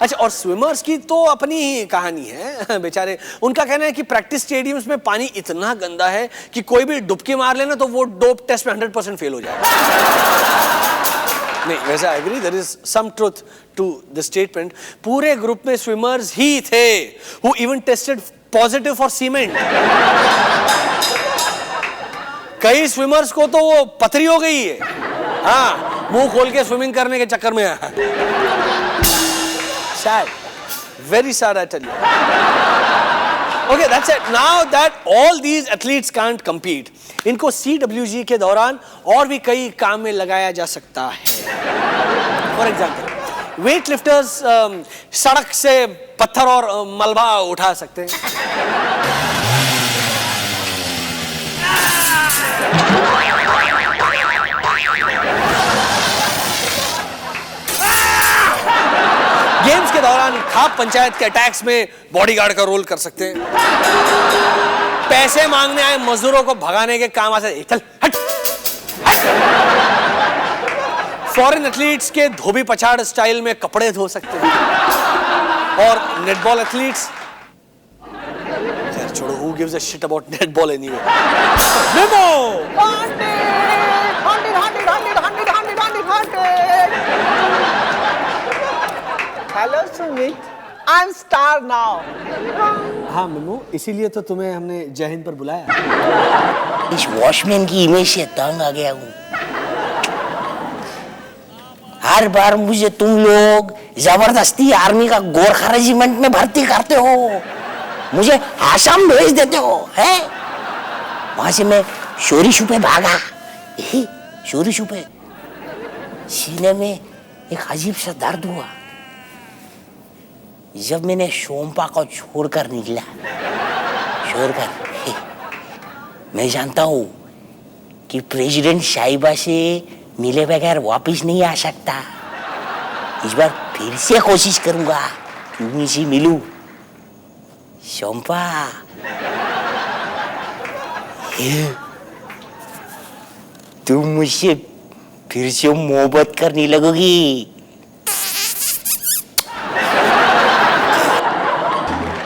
अच्छा, और स्विमर्स की तो अपनी ही कहानी है बेचारे। उनका कहना है कि प्रैक्टिस स्टेडियम्स में पानी इतना गंदा है कि कोई भी डुबकी मार लेना तो वो डोप टेस्ट में 100% फेल हो जाएगा। नहीं, वैसे I agree, there is some truth to the statement. पूरे ग्रुप में स्विमर्स ही थे who even tested positive for cement. कई स्विमर्स को तो वो पथरी हो गई है, हाँ, मुंह खोल के स्विमिंग करने के चक्कर में आया। Sad, very sad, I tell you. Okay, that's it. Now that all these athletes can't compete, इनको CWG के दौरान और भी कई काम में लगाया जा सकता है। For example, वेट लिफ्टर्स सड़क से पत्थर और मलबा उठा सकते हैं। गेम्स के दौरान खाप पंचायत के अटैक्स में बॉडीगार्ड का रोल कर सकते हैं। पैसे मांगने आए मजदूरों को भगाने के काम आ सकते। चल हट, हट। फॉरेन एथलीट्स के धोबी पछाड़ स्टाइल में कपड़े धो सकते हैं। और नेटबॉल एथलीट्स, यार छोड़ो, who gives a shit about netball anyway? Memo! Hello Sumit, I am star now. हाँ मेमो, इसीलिए तो तुम्हें हमने जय हिंद पर बुलाया। इस वॉचमैन की इमेज से तंग आ गया हूँ। हर बार मुझे तुम लोग जबरदस्ती आर्मी का गोरखा रेजिमेंट में भर्ती करते हो, मुझे आसाम भेज देते हो, हैं? वहां से मैं चोरी छुपे भागा, चोरी छुपे। सीने में एक अजीब सा दर्द हुआ जब मैंने शोम्पा को छोड़कर निकला। छोड़कर मैं जानता हूं कि प्रेसिडेंट साहिबा से मिले बगैर वापस नहीं आ सकता। इस बार फिर से कोशिश करूंगा कि उनसे मिलूं। शोम्पा, तुम मुझसे फिर से मोहब्बत करने लगोगी।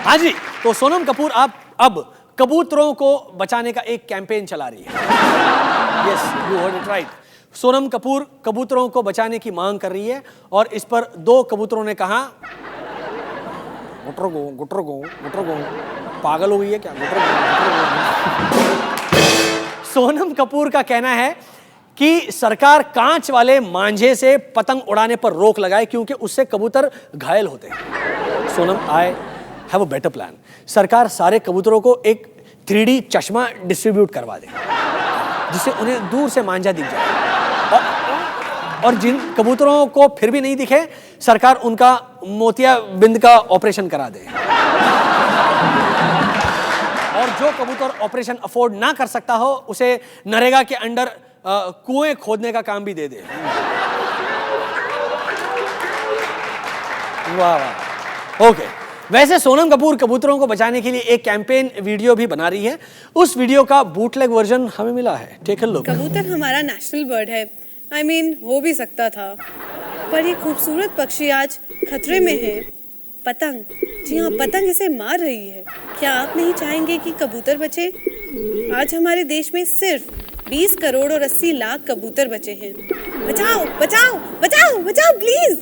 हाँ जी, तो सोनम कपूर आप अब कबूतरों को बचाने का एक कैंपेन चला रही है। Yes, you heard it right. Sonam Kapoor कबूतरों को बचाने की मांग कर रही है और इस पर 2 कबूतरों ने कहा, गुटर गो, पागल हो गई है क्या? सोनम कपूर का कहना है कि सरकार कांच वाले मांझे से पतंग उड़ाने पर रोक लगाए क्योंकि उससे कबूतर घायल होते हैं। Sonam, I have a better plan. सरकार सारे कबूतरों को एक 3D चश्मा डिस्ट्रीब्यूट करवा दे जिससे उन्हें दूर से मांझा दिख जाए और जिन कबूतरों को फिर भी नहीं दिखे, सरकार उनका मोतियाबिंद का ऑपरेशन करा दे। और जो कबूतर ऑपरेशन अफोर्ड ना कर सकता हो उसे नरेगा के अंडर कुएं खोदने का काम भी दे दे। वाह वाह। ओके, वैसे सोनम कपूर कबूतरों को बचाने के लिए एक कैंपेन वीडियो भी बना रही है। उस वीडियो का बूटलेग वर्जन हमें मिला है, टेक अ लुक। कबूतर हमारा नेशनल बर्ड है, आई मीन हो भी सकता था, पर ये खूबसूरत पक्षी आज खतरे में है। पतंग, जी हाँ, पतंग इसे मार रही है। क्या आप नहीं चाहेंगे कि कबूतर बचे? आज हमारे देश में सिर्फ 20 करोड़ और 80 लाख कबूतर बचे हैं। बचाओ बचाओ बचाओ बचाओ प्लीज,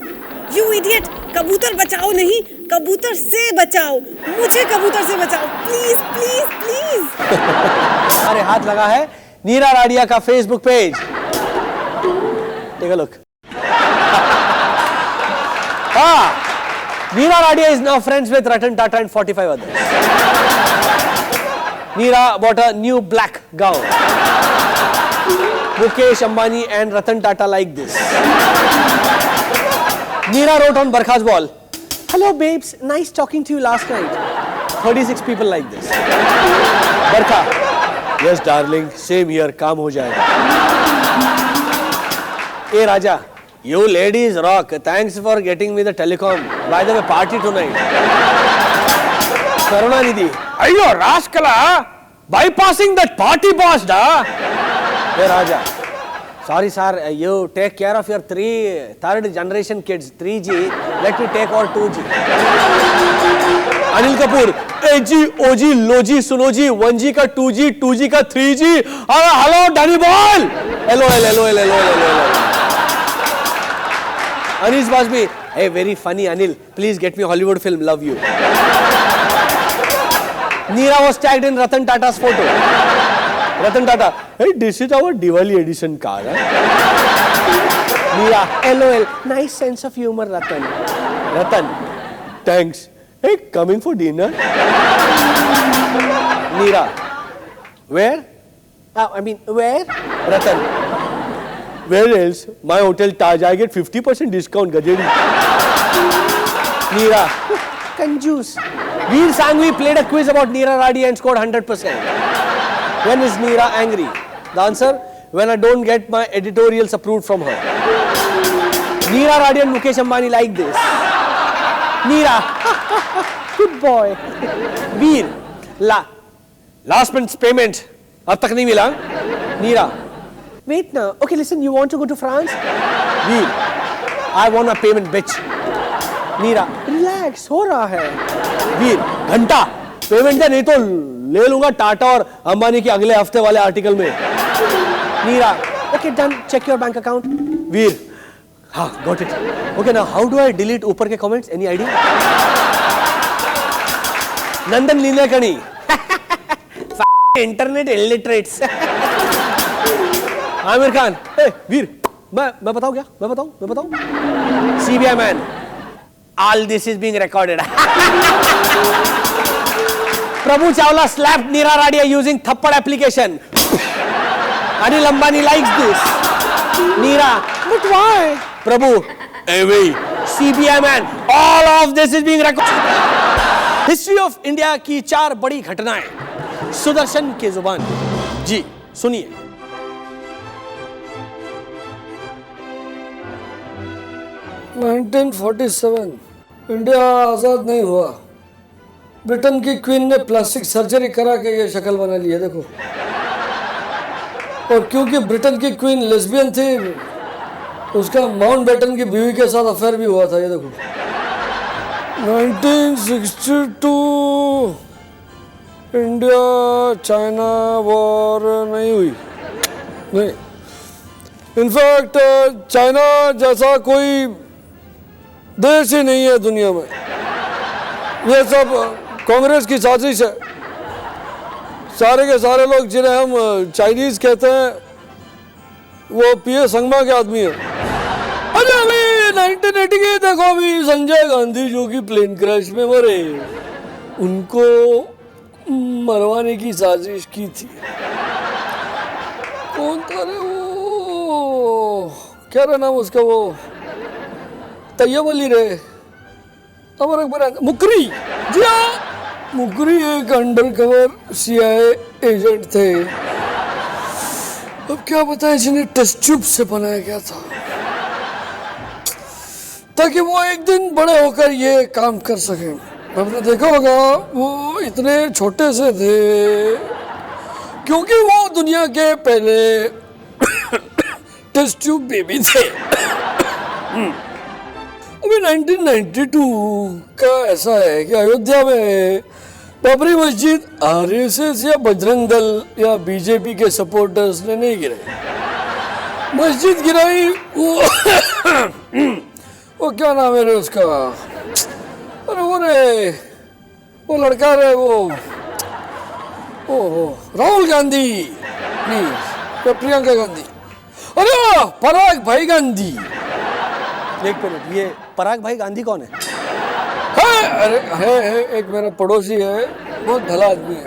यू इडियट। कबूतर बचाओ नहीं, कबूतर से बचाओ। मुझे कबूतर से बचाओ प्लीज प्लीज प्लीज। हमारे हाथ लगा है नीरा राडिया का Facebook page, take a look. हाँ, Neera Radia is now friends with Ratan Tata and 45 others. Neera bought a new black gown. Mukesh Ambani and Ratan Tata like this. Neera wrote on Barkha's wall, "Hello babes, nice talking to you last night." 36 people like this. Barkha, "Yes darling, same here, काम हो जाएगा." ए राजा, "You ladies rock. Thanks for getting me the telecom. By the way, party tonight." Karunanidhi, "Ayyo, Raskala, bypassing that party boss, da." Hey Raja, "Sorry sir, you take care of your third generation kids, 3G. Let me take all 2G." Anil Kapoor, "AG, OG, LOG, SUNOG, 1G का 2G, 2G का 3G. Hello, Danny Ball. LOL. Anish Bajpayee, "Hey, very funny Anil. Please get me a Hollywood film. Love you." Neera was tagged in Ratan Tata's photo. Ratan Tata, "Hey, this is our Diwali edition car." Neera, LOL. Nice sense of humor, Ratan. Ratan, "Thanks. Hey, coming for dinner?" Neera, "Where? Where?" Ratan, "Where else? My hotel Taj. I get 50% discount, Gajeri." Neera. Conjuice. Veer Sanghvi played a quiz about Neera Radi and scored 100%. When is Neera angry? The answer, when I don't get my editorials approved from her. Neera Radi and Mukesh Ambani like this. Neera. Good boy. Veer. Last month's payment. Ab tak nahi mila. Neera. Wait now. Okay, listen, you want to go to France? Veer. I want my payment, bitch. Neera relax हो रहा है. वीर घंटा payment दे नहीं तो ले लूंगा टाटा और अंबानी के अगले हफ्ते वाले आर्टिकल में. Neera okay done check your bank account. Vir हाँ got it. Okay now how do I delete ऊपर के comments? Any idea? Nandan Nilekani internet illiterates. Aamir Khan Vir मैं बताऊं क्या? मैं बताऊं CBI man. All this is being recorded. Prabhu Chawla slapped Neera Radia using Thappad application. Anil Ambani likes this. Neera, but why? Prabhu, hey, CBI man, all of this is being recorded. History of India की 4 बड़ी घटनाएं सुदर्शन के जुबान जी सुनिए. India आज़ाद नहीं हुआ. Britain की queen ने प्लास्टिक सर्जरी करा के ये शक्ल बना ली है देखो. और क्योंकि ब्रिटेन की क्वीन लेस्बियन थी, उसका माउंटबेटन की बीवी के साथ अफेयर भी हुआ था. ये देखो 1962 इंडिया चाइना वॉर नहीं हुई. नहीं, इनफैक्ट चाइना जैसा कोई देश ही नहीं है दुनिया में. ये सब कांग्रेस की साजिश है. सारे के सारे लोग जिन्हें हम चाइनीज कहते हैं वो पीए संगमा के आदमी है. अरे अभी 1980 के देखो अभी संजय गांधी जो कि प्लेन क्रैश में मरे, उनको मरवाने की साजिश की थी. कौन था रे वो, क्या रहा नाम उसका, वो तैयब अली रे, अमर अकबर मुकरी. जी हाँ, मुकरी एक अंडरकवर सीआईए एजेंट थे. अब क्या बताएं जिन्हें टेस्ट ट्यूब से बनाया गया था ताकि वो एक दिन बड़े होकर ये काम कर सकें. आपने देखा होगा वो इतने छोटे से थे क्योंकि वो दुनिया के पहले टेस्ट ट्यूब बेबी थे. अभी 1992 का ऐसा है कि अयोध्या में बाबरी मस्जिद आरएसएस या बजरंग दल या बीजेपी के सपोर्टर्स ने नहीं गिराई. मस्जिद गिराई वो क्या नाम है रे उसका, अरे वो रे वो लड़का रे वो राहुल गांधी नहीं या प्रियंका गांधी, अरे पराग भाई गांधी. एक मिनट, ये पराग भाई गांधी कौन है? अरे है एक मेरा पड़ोसी है, बहुत भला आदमी है.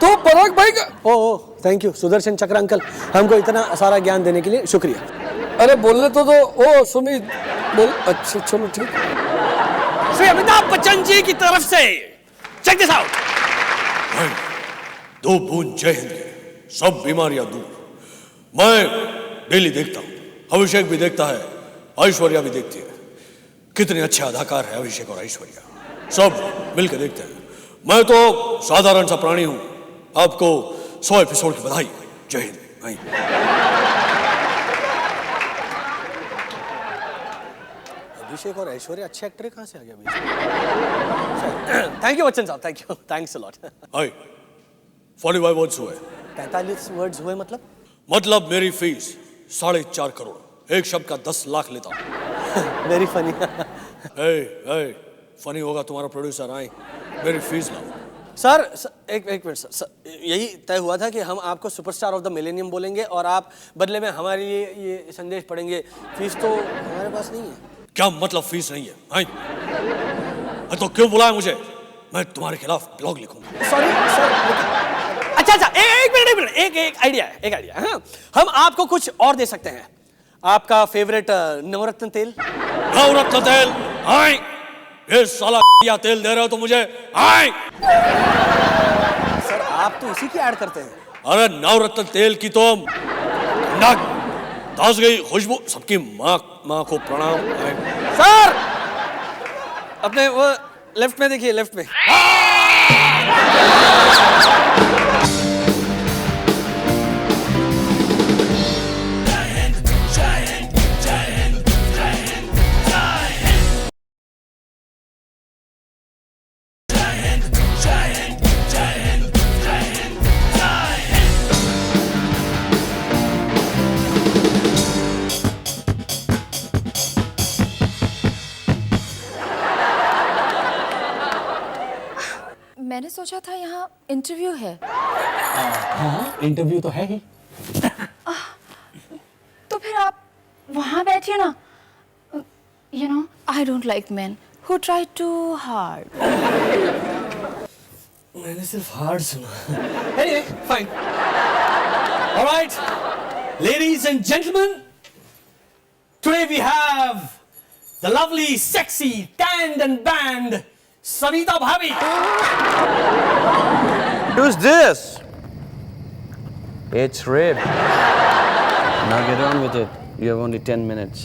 तो पराग भाई का ओह थैंक यू सुदर्शन चक्र अंकल, हमको इतना सारा ज्ञान देने के लिए शुक्रिया. अरे बोलने तो ओ सुमित बोल. अच्छा चलो ठीक. श्री अमिताभ बच्चन जी की तरफ से चेक दिस आउट. 2 बूंद जय हिंद की सब बीमारियां दूर. मैं डेली देखता हूँ, अभिषेक भी देखता है, ऐश्वर्या भी देखती है. कितने अच्छे अदाकार है अभिषेक और ऐश्वर्या, सब मिलकर देखते हैं. मैं तो साधारण सा प्राणी हूं. आपको 100 एपिसोड की बधाई. जय हिंद. अभिषेक और ऐश्वर्या अच्छे एक्टर कहां से आ गया? थैंक यू बच्चन साहब, thank you, thanks a lot. 45 words हुए. 45 वर्ड्स हुए मतलब मेरी फीस 4.5 करोड़. एक शब्द का 10 लाख लेता हूँ. Very funny. फनी होगा तुम्हारा प्रोड्यूसर. आए मेरी फीस लाओ. सर एक मिनट सर, यही तय हुआ था कि हम आपको सुपरस्टार ऑफ द मिलेनियम बोलेंगे और आप बदले में हमारे लिए ये संदेश पढ़ेंगे. फीस तो हमारे पास नहीं है. क्या मतलब फीस नहीं है? तो क्यों बुलाया मुझे? मैं तुम्हारे खिलाफ ब्लॉग लिखूंगा. Sorry sir. अच्छा एक मिनट एक आइडिया. हाँ, हम आपको कुछ और दे सकते हैं. आपका फेवरेट नवरत्न तेल. नवरत्न तेल आए ये साला या तेल दे रहे हो तो मुझे आए। सर आप तो इसी की ऐड करते हैं। अरे नवरत्न तेल की तो नाक धस गई खुशबू, सबकी माँ को प्रणाम। सर अपने वो लेफ्ट में देखिए, लेफ्ट में। मैंने सोचा था यहाँ इंटरव्यू है। हाँ इंटरव्यू तो है ही। तो फिर आप वहाँ बैठिए ना। You know, I don't like men who try too hard. मैंने सिर्फ हार्ड सुना। Anyway, fine. All right, ladies and gentlemen, today we have the lovely, sexy, tanned and banned Savita Bhabhi. Who's this? It's Rib. Now get on with it. You have only 10 minutes.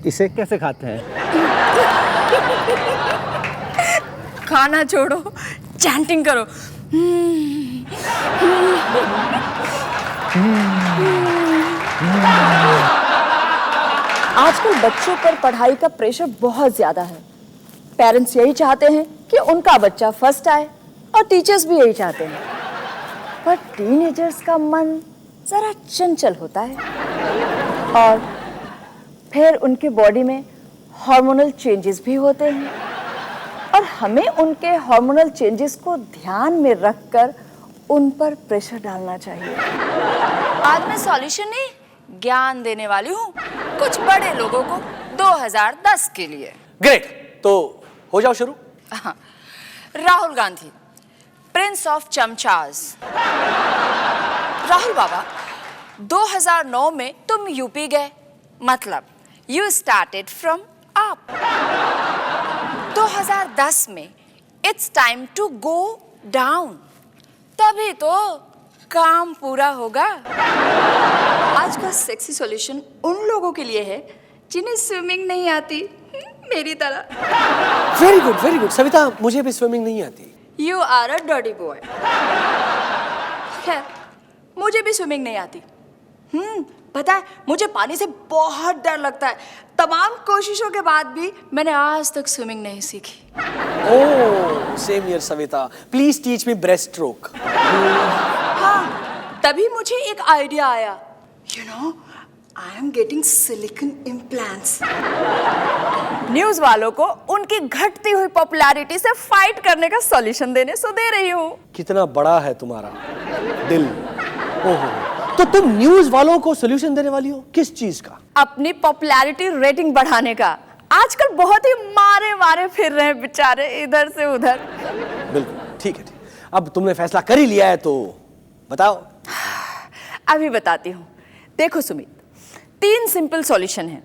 इसे कैसे खाते हैं? खाना छोड़ो, chanting करो। आजकल बच्चों पर पढ़ाई का प्रेशर बहुत ज्यादा है। पेरेंट्स यही चाहते हैं कि उनका बच्चा फर्स्ट आए और टीचर्स भी यही चाहते हैं। पर टीनेजर्स का मन जरा चंचल होता है और फिर उनके बॉडी में हार्मोनल चेंजेस भी होते हैं और हमें उनके हार्मोनल चेंजेस को ध्यान में रखकर उन पर प्रेशर डालना चाहिए। आज मैं सॉल्यूशन नहीं, ज्ञान देने वाली हूँ कुछ बड़े लोगों को 2010 के लिए। ग्रेट, तो हो जाओ शुरू। Rahul Gandhi, Prince of चमचाज। राहुल बाबा, 2009 में तुम यूपी गए, मतलब यू स्टार्टेड फ्रॉम अप। 2010 में it's time to go down, तभी तो काम पूरा होगा। आज का सेक्सी सॉल्यूशन उन लोगों के लिए है जिन्हें स्विमिंग नहीं आती, मेरी तरह। Very good, very good. Savita, मुझे भी स्विमिंग नहीं आती। You are a dirty boy. खैर, मुझे भी स्विमिंग नहीं आती। पता है, मुझे पानी से बहुत डर लगता है। तमाम कोशिशों के बाद भी मैंने आज तक स्विमिंग नहीं सीखी। Oh, same here Savita. Please teach me breast stroke. हाँ, तभी मुझे एक आइडिया आया। You know, I am getting silicone implants. News वालों को उनकी घटती हुई पॉपुलैरिटी से फाइट करने का सॉल्यूशन देने सो दे रही हूँ। कितना बड़ा है तुम्हारा दिल। ओहो, तो तुम न्यूज वालों को सॉल्यूशन देने वाली हो? किस चीज का? अपनी पॉपुलैरिटी रेटिंग बढ़ाने का। आजकल बहुत ही मारे फिर रहे हैं बेचारे इधर से उधर। बिल्कुल ठीक है, अब तुमने फैसला कर ही लिया है तो बताओ। अभी बताती हूँ। देखो सुमित, 3 सिंपल सॉल्यूशन है।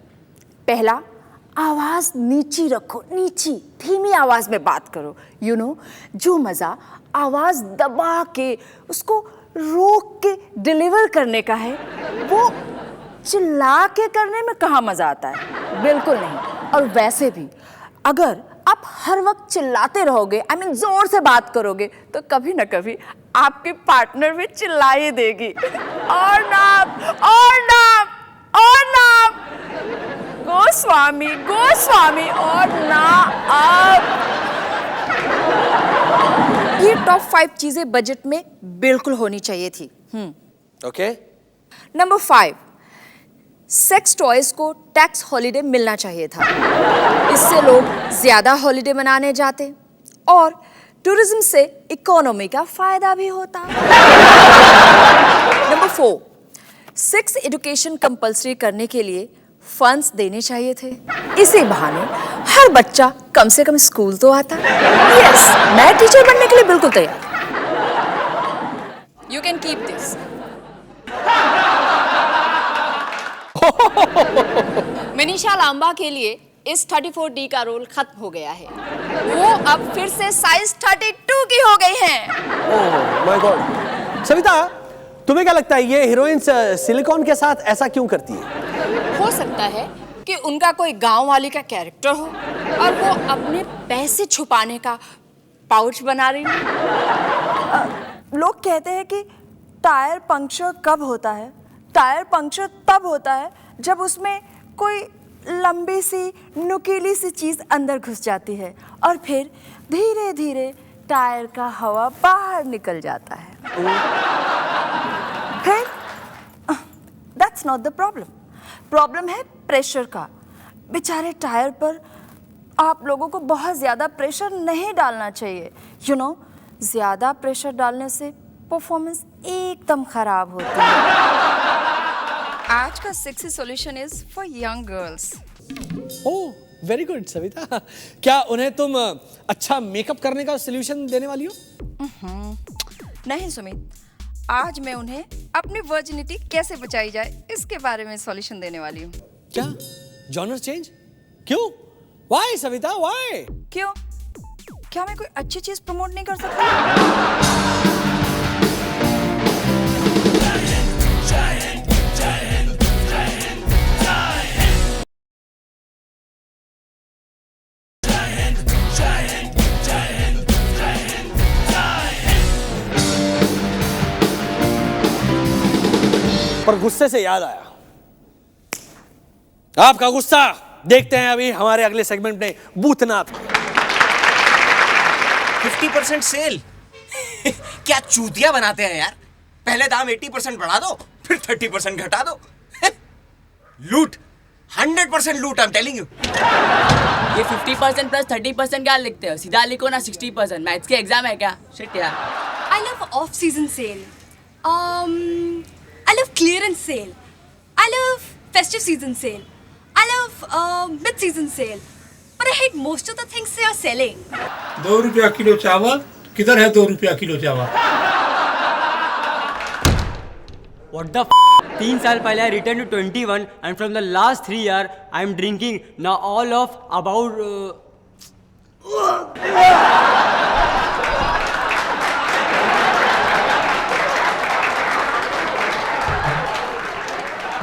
पहला, आवाज नीची रखो, नीची धीमी आवाज में बात करो। यू नो, जो मजा आवाज दबा के उसको रोक के डिलीवर करने का है, वो चिल्ला के करने में कहाँ मजा आता है? बिल्कुल नहीं। और वैसे भी अगर आप हर वक्त चिल्लाते रहोगे, आई मीन जोर से बात करोगे, तो कभी ना कभी आपके पार्टनर भी चिल्ला ही देगी। और नाम, और नाम, और नाम, गोस्वामी, गोस्वामी, और ना आप। ये टॉप 5 चीजें बजट में बिल्कुल होनी चाहिए थी। ओके। नंबर 5, सेक्स टॉयज को टैक्स हॉलिडे मिलना चाहिए था। इससे लोग ज्यादा हॉलिडे मनाने जाते और टूरिज्म से इकोनॉमी का फायदा भी होता। नंबर 4, सेक्स एजुकेशन कंपलसरी करने के लिए फंड्स देने चाहिए थे। इसी बहाने हर बच्चा कम से कम स्कूल तो आता। यस, मैं टीचर बनने के लिए बिल्कुल तैयार। You can keep this. Minisha Lamba के लिए इस 34D का रोल खत्म हो गया है। वो अब फिर से साइज 32 की हो गई हैं। Oh my God. सविता, तुम्हें क्या लगता है ये हीरोइंस सिलिकॉन के साथ ऐसा क्यों करती है? हो सकता है कि उनका कोई गांव वाली का कैरेक्टर हो और वो अपने पैसे छुपाने का पाउच बना रही है। लोग कहते हैं कि टायर पंक्चर कब होता है? टायर पंक्चर तब होता है जब उसमें कोई लंबी सी नुकीली सी चीज अंदर घुस जाती है और फिर धीरे धीरे टायर का हवा बाहर निकल जाता है। फिर that's not the problem. Problem है प्रेशर का। बेचारे टायर पर आप लोगों को बहुत ज़्यादा प्रेशर नहीं डालना चाहिए। यू नो, ज़्यादा प्रेशर डालने से परफॉर्मेंस एकदम खराब होती है। आज का sexy solution is for young girls. Oh very good Savita. क्या उन्हें तुम अच्छा मेकअप करने का सॉल्यूशन देने वाली हो? नहीं सुमित, आज मैं उन्हें अपनी वर्जिनिटी कैसे बचाई जाए इसके बारे में सॉल्यूशन देने वाली हूँ। क्या जॉनर चेंज? क्यों? Why Savita, why? क्यों? क्या मैं कोई अच्छी चीज प्रमोट नहीं कर सकती? पर गुस्से से याद आया, आपका गुस्सा देखते हैं अभी हमारे अगले सेगमेंट में भूतनाथ। 50% सेल। क्या चूतिया बनाते हैं यार। पहले दाम 80% बढ़ा दो, फिर 30% घटा दो। लूट, 100% लूट, आई एम टेलिंग यू। ये 50% प्लस 30% क्या लिखते हो? सीधा लिखो ना 60%। मैथ्स के एग्जाम है क्या? शिट यार। I love off-season sale. I love clearance sale. I love festive season sale. I love mid-season sale. But I hate most of the things they are selling. 2 रुपया किलो चावल। किधर है 2 रुपया kilo चावल? What the 3 साल पहले I returned to 21 and from the last 3 years I am drinking now all of about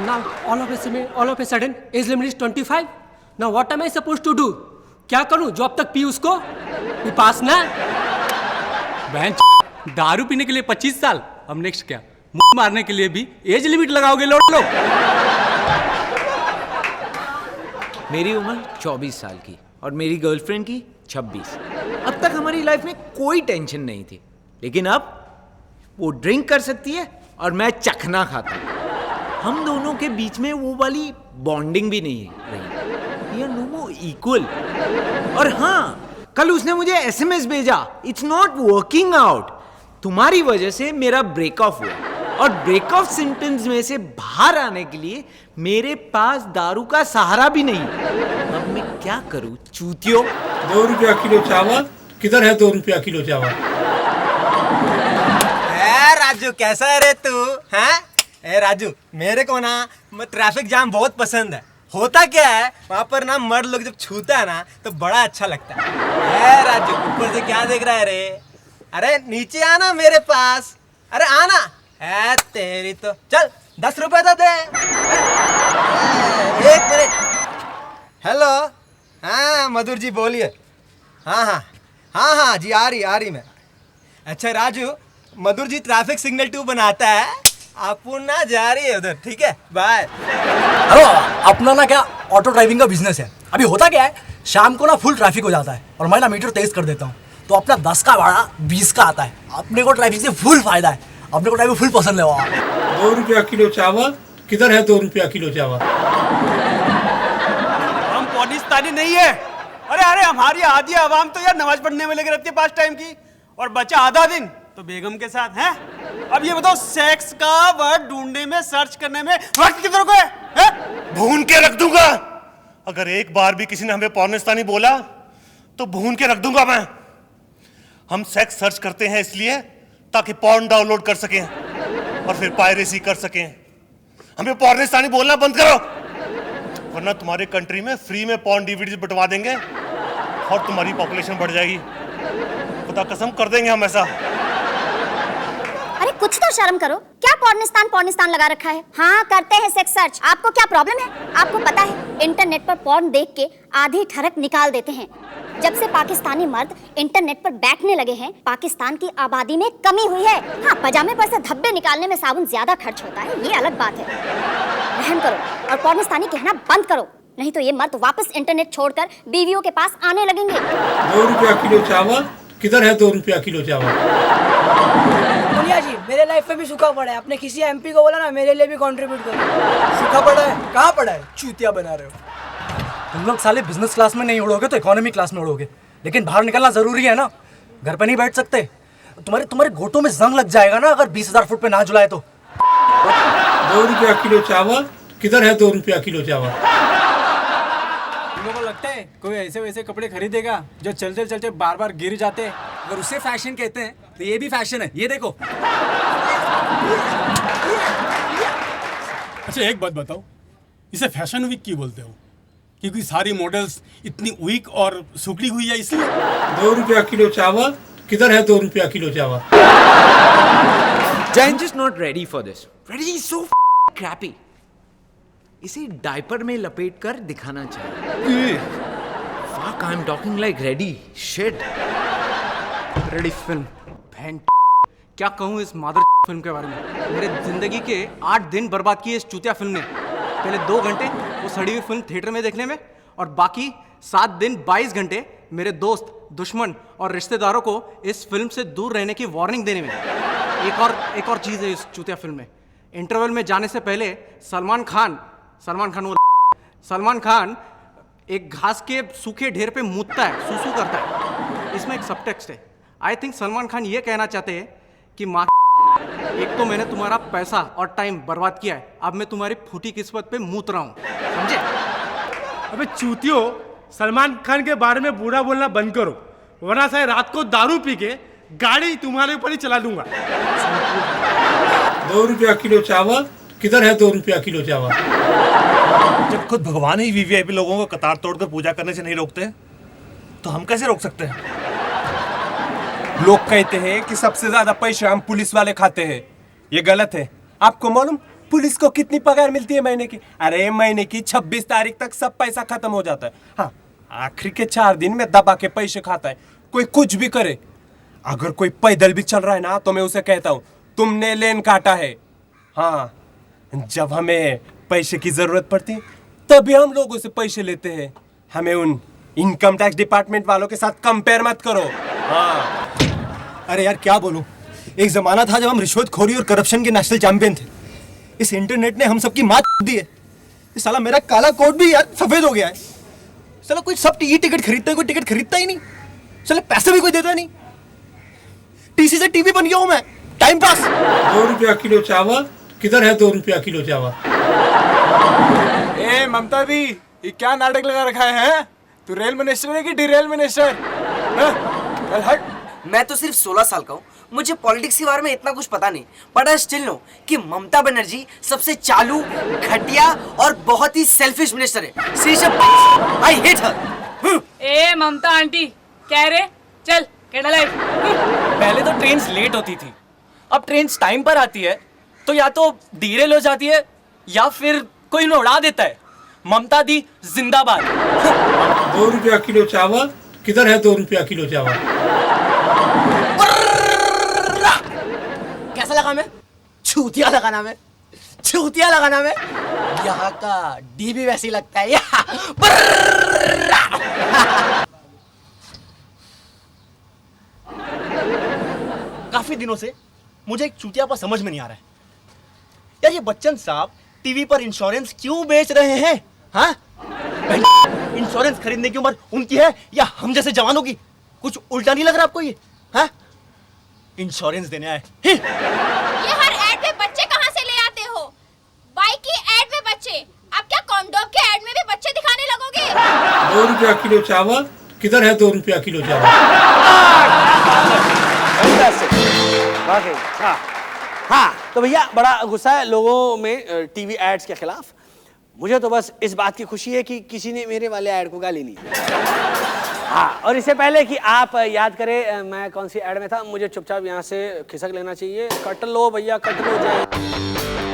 now all of a sudden age limit is 25. Now what am I supposed to do? क्या करूं? Job तक P उसको पास ना। बहन दारू पीने के लिए 25 साल, अब नेक्स्ट क्या? मुंह मारने के लिए भी एज लिमिट लगाओगे लोग। मेरी उम्र 24 साल की और मेरी गर्लफ्रेंड की 26। अब तक हमारी लाइफ में कोई टेंशन नहीं थी, लेकिन अब वो ड्रिंक कर सकती है और मैं चखना खाता हूँ। हम दोनों के बीच में वो वाली बॉन्डिंग भी नहीं रही। We are no more equal. और हाँ, कल उसने मुझे एसएमएस भेजा, इट्स नॉट वर्किंग आउट। तुम्हारी वजह से मेरा ब्रेक ऑफ हुआ और ब्रेक ऑफ सिम्टम्स में से बाहर आने के लिए मेरे पास दारू का सहारा भी नहीं। अब मैं क्या करूं चूतियों? 2 रुपया किलो चावल। किधर है 2 रुपया किलो चावल? राजू कैसा है रे तू? हैं? ए राजू, मेरे को ना ट्रैफिक जाम बहुत पसंद है। होता क्या है, वहाँ पर ना मर्द लोग जब छूता है ना तो बड़ा अच्छा लगता है। राजू ऊपर से क्या देख रहा है रे? अरे नीचे आना मेरे पास। अरे आना। है तेरी तो चल 10 रुपए तो दे। 1 मिनट। हेलो, हाँ मधुर जी बोलिए। हाँ जी आ रही मैं। अच्छा राजू, मधुर जी ट्रैफिक सिग्नल 2 बनाता है, आप ना जा रही है उधर। ठीक है, बाय। हेलो, अपना ना क्या ऑटो ड्राइविंग का बिजनेस है। अभी होता क्या है, शाम को ना फुल ट्रैफिक हो जाता है और मैं ना मीटर तेज कर देता हूँ, तो अपना 10 का भाड़ा 20 का आता है। अपने को ट्रैफिक से फुल फायदा है। अपने को ड्राइविंग फुल पसंद है। 2 रुपया किलो चावल। किधर है 2 रुपया किलो चावल? हम पाकिस्तानी नहीं है। अरे हमारी आधी आवाम तो यार नमाज पढ़ने में लगी रहती है 5 टाइम की, और बचा आधा दिन तो बेगम के साथ है। अब ये बताओ, सेक्स का वर्ड ढूंढने में, सर्च करने में वक्त किधर को है? भून के रख दूंगा। अगर एक बार भी किसी ने हमें पाकिस्तानी बोला तो भून के रख दूंगा मैं। हम सेक्स सर्च करते हैं इसलिए ताकि पॉर्न डाउनलोड कर सकें और फिर पायरेसी कर सकें। हमें पाकिस्तानी बोलना बंद करो। वरना तुम्हारे कंट्री में फ्री में पॉर्न डीवीडीज बंटवा देंगे और तुम्हारी पॉपुलेशन बढ़ जाएगी। खुदा कसम कर देंगे हम ऐसा। अरे कुछ तो शर्म करो, क्या पॉर्निस्तान लगा रखा है? हाँ करते हैं सेक्स सर्च। आपको क्या प्रॉब्लम है? आपको पता है इंटरनेट पर पॉर्न देख के आधी ठरक निकाल देते हैं। जब से पाकिस्तानी मर्द इंटरनेट पर बैठने लगे हैं, पाकिस्तान की आबादी में कमी हुई है। हाँ, पजामे पर से धब्बे निकालने में साबुन ज्यादा खर्च होता है, ये अलग बात है। रहम करो और पॉर्निस्तानी कहना बंद करो, नहीं तो ये मर्द वापस इंटरनेट छोड़कर बीवियों के पास आने लगेंगे। 2 रुपया किलो चावल किधर है? 2 रुपया किलो चावल। मुनिया जी, मेरे लाइफ में भी सूखा पड़ा है। आपने किसी एमपी को बोला ना मेरे लिए भी कंट्रीब्यूट करो। सूखा पड़ा है? कहाँ पड़ा है? चूतिया बना रहे हो तुम लोग। साले बिजनेस क्लास में नहीं उड़ोगे तो इकोनॉमी क्लास में उड़ोगे, लेकिन बाहर निकलना जरूरी है ना। घर पे नहीं बैठ सकते। तुम्हारे घोटों में जंग लग जाएगा ना अगर 20,000 फुट पे ना जुलाए तो। 2 रुपया किलो चावल किधर है? 2 रुपया किलो चावल। तुम को लगता है कोई ऐसे वैसे कपड़े खरीदेगा जो चलते चलते बार बार गिर जाते हैं? अगर उसे फैशन कहते हैं तो ये भी फैशन है। ये देखो। अच्छा एक बात बताओ, इसे फैशन वीक क्यों बोलते हो? क्योंकि सारी मॉडल्स इतनी वीक और सुखड़ी हुई है इसलिए? 2 रुपया किलो चावल किधर है? 2 रुपया किलो चावल। I'm just not ready for this. Ready is so crappy. इसे डायपर में लपेट कर दिखाना चाहिए। Fuck, I'm talking like ready. Shit. Ready film. बहन क्या कहूँ इस मादर फिल्म के बारे में। मेरे जिंदगी के 8 दिन बर्बाद किए इस चूतिया फिल्म ने। पहले 2 घंटे वो सड़ी हुई फिल्म थिएटर में देखने में, और बाकी 7 दिन 22 घंटे मेरे दोस्त, दुश्मन और रिश्तेदारों को इस फिल्म से दूर रहने की वार्निंग देने में। एक और चीज़ है इस चूतिया फिल्म में। इंटरवल में जाने से पहले सलमान खान एक घास के सूखे ढेर पे मूतता है, सूसू करता है। इसमें एक सबटेक्स्ट है। आई थिंक सलमान खान ये कहना चाहते हैं कि माँ, एक तो मैंने तुम्हारा पैसा और टाइम बर्बाद किया है, अब मैं तुम्हारी फूटी किस्मत पे मूत रहा हूँ, समझे? अबे चूतियो, सलमान खान के बारे में बुरा बोलना बंद करो, वरना शायद रात को दारू पी के गाड़ी तुम्हारे ऊपर ही चला दूंगा। 2 रुपया किलो चावल किधर है? 2 रुपया किलो चावल। जब खुद भगवान ही वीवीआईपी लोगों को कतार तोड़कर पूजा करने से नहीं रोकते, तो हम कैसे रोक सकते हैं? लोग कहते हैं कि सबसे ज्यादा पैसे हम पुलिस वाले खाते हैं। ये गलत है। आपको मालूम पुलिस को कितनी पगार मिलती है महीने की? अरे महीने की 26 तारीख तक सब पैसा खत्म हो जाता है। हाँ, आखिर के 4 दिन में दबा के पैसे खाता है। कोई कुछ भी करे, अगर कोई पैदल भी चल रहा है ना तो मैं उसे कहता हूँ तुमने लेन काटा है। हाँ, जब हमें पैसे की जरूरत पड़ती है तभी हम लोगों से पैसे लेते हैं। हमें उन इनकम टैक्स डिपार्टमेंट वालों के साथ कंपेयर मत करो। हाँ। अरे यार क्या बोलूं, एक जमाना था जब हम रिश्वतखोरी और करप्शन के नेशनल चैंपियन थे। इस इंटरनेट ने हम सबकी मात दी है। इस साला मेरा काला कोट भी यार सफेद हो गया है। साला कोई सब टिकट खरीदता है, कोई टिकट खरीदता ही नहीं। साला पैसे भी कोई देता नहीं। टीसी से टीवी बन गया हूं मैं, टाइम पास। 2 रुपया किलो चावल किधर है? 2 रुपया किलो चावल। ए ममता दी, ये क्या नाटक लगा रखा है? तू रेल मिनिस्टर है कि डिरेल मिनिस्टर? हट। मैं तो सिर्फ 16 साल का हूँ, मुझे पॉलिटिक्स के बारे में इतना कुछ पता नहीं, बट आई स्टिल नो कि ममता बनर्जी सबसे चालू, घटिया और बहुत ही सेल्फिश मिनिस्टर है। I hate her. A Mamata aunty, कह रहे चल केडा लाइफ। पहले तो ट्रेन लेट होती थी, अब ट्रेन टाइम पर आती है तो या तो डीरेल हो जाती है या फिर कोई इन्हें उड़ा देता है। ममता दी जिंदाबाद। 2 रुपया किलो चावल किधर है? 2 रुपया किलो चावल। कैसा लगा मैं? छूतिया लगाना में, छूतिया लगाना में। यहाँ का डी भी वैसे ही लगता है। काफी दिनों से मुझे एक चूतिया पर समझ में नहीं आ रहा है यार, ये बच्चन साहब टीवी पर इंश्योरेंस क्यों बेच रहे हैं? हाँ, इंश्योरेंस खरीदने की उम्र उनकी है या हम जैसे जवानों की? कुछ उल्टा नहीं लग रहा आपको ये? हाँ, इंश्योरेंस देने आए। ये हर ऐड में बच्चे कहाँ से ले आते हो? बाइक की ऐड में बच्चे, अब क्या कॉन्डोम के ऐड में भी बच्चे दिखाने लगोगे? 2 रुपया किलो चावल किधर है? 2 रुपया किलो चावल। हाँ, तो भैया बड़ा गुस्सा है लोगों में टीवी एड्स के खिलाफ। मुझे तो बस इस बात की खुशी है कि किसी ने मेरे वाले ऐड को गाली ली। हाँ, और इससे पहले कि आप याद करें मैं कौन सी ऐड में था, मुझे चुपचाप यहाँ से खिसक लेना चाहिए। कट लो भैया, कट लो। जय